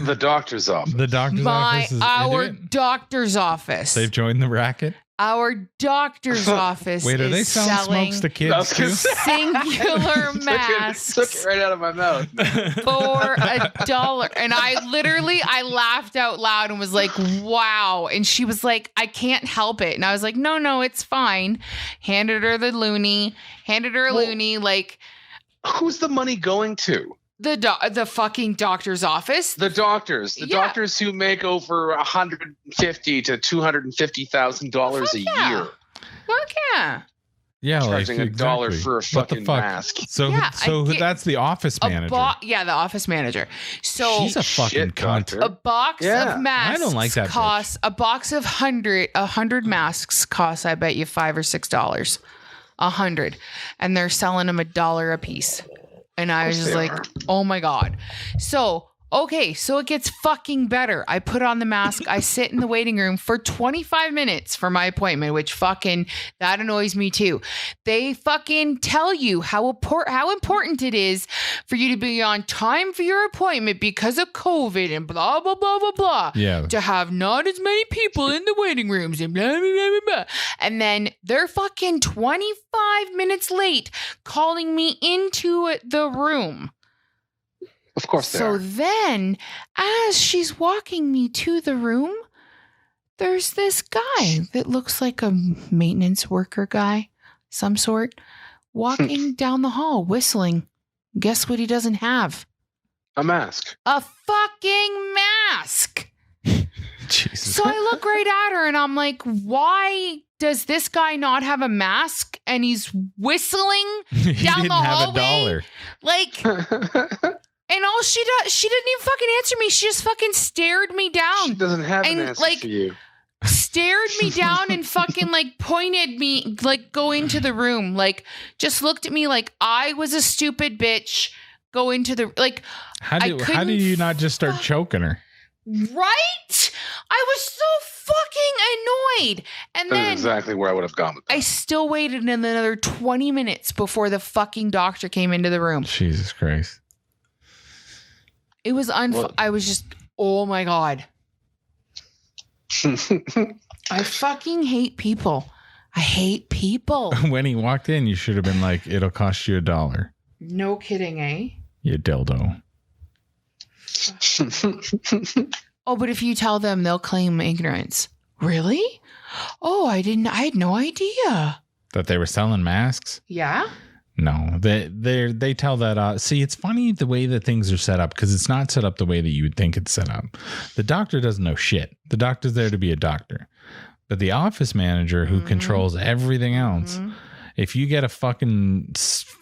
The doctor's office. The doctor's office is into Our it? doctor's office. They've joined the racket. Our doctor's office Wait, are they is selling smokes to kids too? singular masks Took it right out of my mouth. for $1. And I laughed out loud and was like, wow. And she was like, I can't help it. And I was like, no, it's fine. Handed her a loony. Like, who's the money going to? The fucking doctor's office. The doctors who make over $150,000 to $250,000 a year. Fuck yeah. Yeah, charging exactly. $1 for a fucking mask. So, Yeah, that's the office manager. The office manager. So she's a fucking cunt. A box of masks. I don't like that costs a box of 100 masks costs, I bet you $5 or $6. 100, and they're selling them $1 a piece. And I was just like, oh my God. So it gets fucking better. I put on the mask. I sit in the waiting room for 25 minutes for my appointment, which fucking, that annoys me too. They fucking tell you how important it is for you to be on time for your appointment because of COVID and blah, blah, blah, blah, blah. Yeah. To have not as many people in the waiting rooms and blah, blah, blah, blah, blah. And then they're fucking 25 minutes late calling me into the room. Of course they so are. Then, as she's walking me to the room, there's this guy that looks like a maintenance worker guy, some sort, walking down the hall, whistling. Guess what he doesn't have? A mask. A fucking mask. Jesus. So I look right at her and I'm like, why does this guy not have a mask? And he's whistling down the hallway. Like... And all she didn't even fucking answer me. She just fucking stared me down. She doesn't have an answer for you. Stared me down and fucking like pointed me, like go into the room. Like just looked at me like I was a stupid bitch. Go into the, like. How did you not just start choking her? Right? I was so fucking annoyed. And That's then exactly where I would have gone with that. I still waited another 20 minutes before the fucking doctor came into the room. Jesus Christ. It was I was just, oh my God. I fucking hate people. I hate people. When he walked in, you should have been like, it'll cost you $1. No kidding, eh? You dildo. Oh, but if you tell them, they'll claim ignorance. Really? Oh, I had no idea. That they were selling masks? Yeah? No, they tell that. See, it's funny the way that things are set up because it's not set up the way that you would think it's set up. The doctor doesn't know shit. The doctor's there to be a doctor, but the office manager who controls everything else. If you get a fucking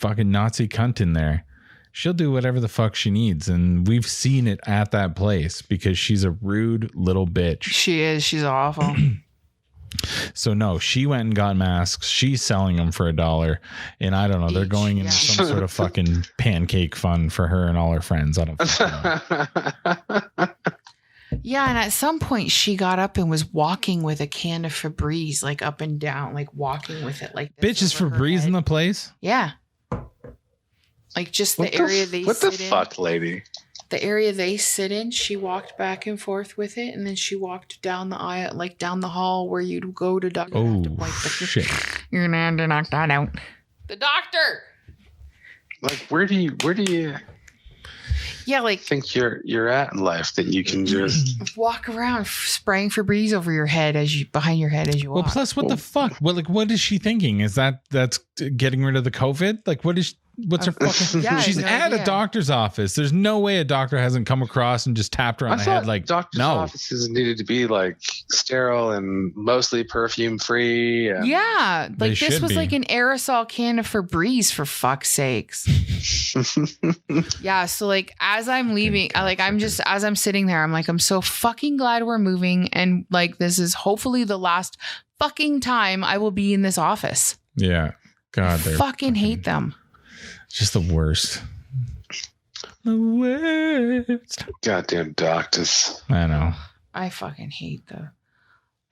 Nazi cunt in there, she'll do whatever the fuck she needs, and we've seen it at that place because she's a rude little bitch. She is. She's awful. So no, she went and got masks. She's selling them for $1, and I don't know. They're going into some sort of fucking pancake fund for her and all her friends. I don't know. Yeah, and at some point she got up and was walking with a can of Febreze, like up and down, like walking with it like this. Bitch, is Febreze in the place? Yeah. Like just the area they sit in. What the fuck, lady? The area they sit in, she walked back and forth with it, and then she walked down the aisle, like down the hall where you'd go to doctor. Oh, shit. You're gonna have to knock that out. The doctor! Like, where do you Yeah, like think you're at in life that you can just walk around spraying Febreze over your head behind your head as you walk. Well, plus, what the fuck? Well, like, what is she thinking? Is that's getting rid of the COVID? Like, what's her fucking? Yeah, she's no at idea. a doctor's office. There's no way a doctor hasn't come across and just tapped her on the head. Like, doctor's no. offices needed to be like sterile and mostly perfume free. And Yeah, They like this should was be. like an aerosol can of Febreze for fuck's sakes. Yeah, so like as I'm leaving, as I'm sitting there, I'm like, I'm so fucking glad we're moving, and like this is hopefully the last fucking time I will be in this office. Yeah. God, they're Fucking hate them. just the worst. The worst. Goddamn doctors. I know. I fucking hate them.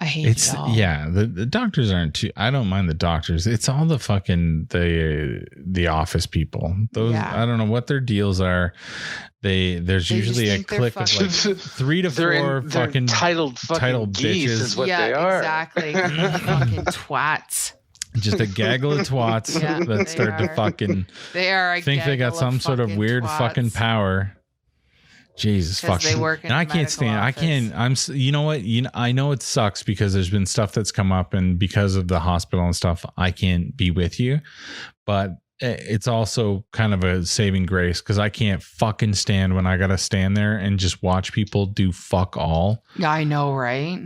I hate it all. Yeah, the doctors aren't too. I don't mind the doctors. It's all the fucking the office people. Those I don't know what their deals are. There's usually a clique of like 3 to 4 fucking titled bitches is what they are. Exactly. Fucking twats. Just a gaggle of twats that start to fucking. They are. Think they got some sort of weird fucking power. Jesus fuck. They work in I can't stand. office. You know what? I know it sucks because there's been stuff that's come up, and because of the hospital and stuff, I can't be with you. But it's also kind of a saving grace because I can't fucking stand when I gotta stand there and just watch people do fuck all. I know, right?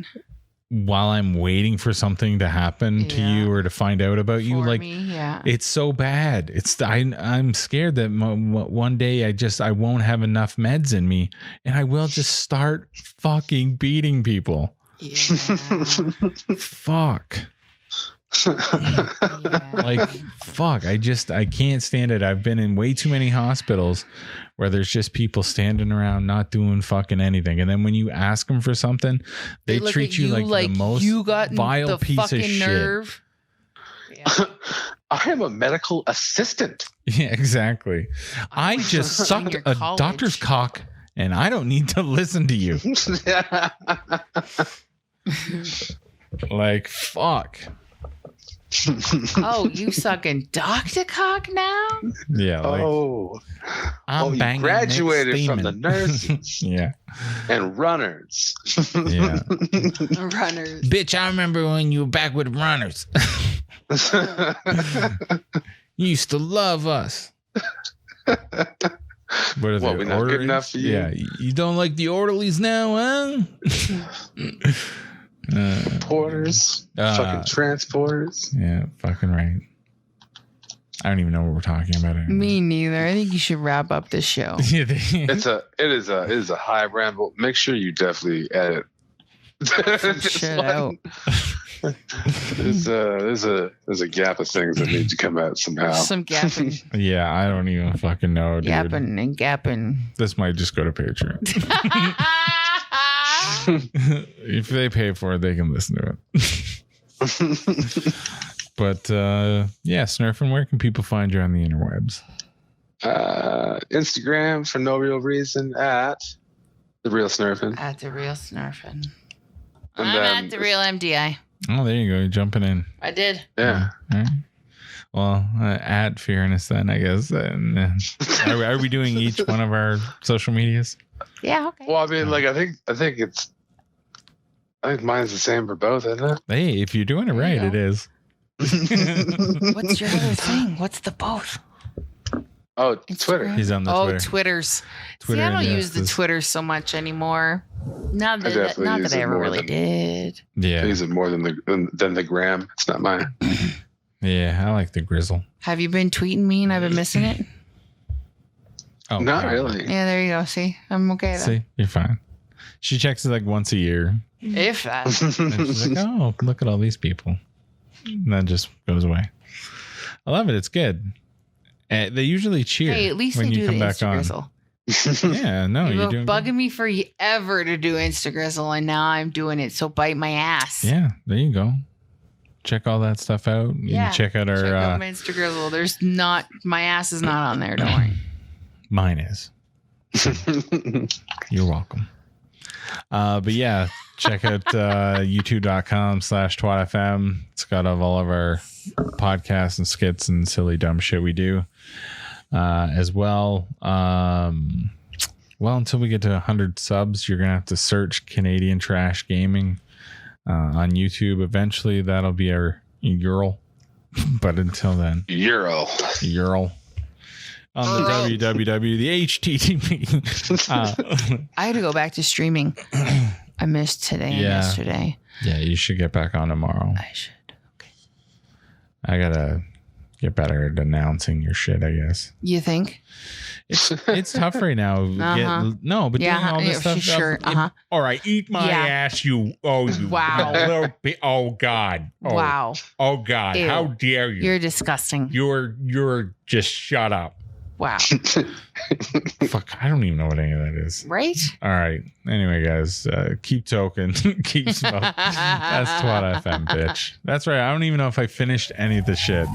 While I'm waiting for something to happen to you or to find out about you, like it's so bad. I'm scared that one day I won't have enough meds in me, and I will just start fucking beating people. Yeah. Fuck. Like fuck. I can't stand it. I've been in way too many hospitals where there's just people standing around not doing fucking anything, and then when you ask them for something, they treat you like the most vile piece of nerve. Shit. Yeah. I am a medical assistant. Yeah, exactly. I just sucked a doctor's cock, and I don't need to listen to you. Like fuck. Oh, you sucking doctor cock now? Yeah. Like, you banging graduated from the nurses. Yeah. And runners. Yeah. Runners. Bitch, I remember when you were back with runners. You used to love us. What are we're not good enough for you? Yeah. You don't like the orderlies now, huh? Porters, fucking transporters. Yeah, fucking right. I don't even know what we're talking about anymore. Me neither. I think you should wrap up this show. It is a high ramble. Make sure you definitely edit shit out. There's a gap of things that need to come out somehow. Some gapping. Yeah, I don't even fucking know, dude. Gapping and gapping. This might just go to Patreon. If they pay for it, they can listen to it. But Snerfin, where can people find you on the interwebs? Instagram for no real reason at the real Snerfin. At the real Snerfin. And I'm at the real MDI. Oh, there you go. You're jumping in. I did. Yeah. All right. Well, at Fearness then, I guess. And, are we doing each one of our social medias? Yeah. Okay. Well, I mean, like I think mine's the same for both, isn't it? Hey, if you're doing it right, it is. What's your other thing? What's the both? Oh, Twitter. He's on the Twitter. Twitters. Twitter. See, I don't use the Twitter so much anymore. Not that I ever really did. Yeah. I use it more than the gram. It's not mine. Yeah, I like the grizzle. Have you been tweeting me and I've been missing it? Oh, not really. Yeah, there you go. See, I'm okay then. See, you're fine. She checks it like once a year. If that. And she's like, oh, look at all these people. And then just goes away. I love it. It's good. They usually cheer at least when they you do come the back on. Instagrizzle. Yeah, no, You've you're been doing bugging good. me forever to do Instagrizzle, and now I'm doing it. So bite my ass. Yeah, there you go. Check all that stuff out. Yeah. You check out our Check out my Instagrizzle. There's not, my ass is not on there. Don't worry. Mine is. You're welcome. But yeah, check out youtube.com/TwaTFM. It's got all of our podcasts and skits and silly dumb shit we do as well. Well, until we get to 100 subs, you're gonna have to search Canadian Trash Gaming on YouTube. Eventually, that'll be our URL. But until then, URL. On the www, the HTTP. I had to go back to streaming. I missed today and yesterday. Yeah, you should get back on tomorrow. I should. Okay. I gotta get better at announcing your shit, I guess. You think? It's tough right now. Doing all this stuff. Sure. All right, eat my ass, you. Oh, you. Wow. Little oh God. Oh, wow. Oh God. Ew. How dare you? You're disgusting. You're just shut up. Wow. Fuck, I don't even know what any of that is. Right? All right. Anyway, guys, keep toking, keep smoking. That's Twat FM, bitch. That's right. I don't even know if I finished any of the shit.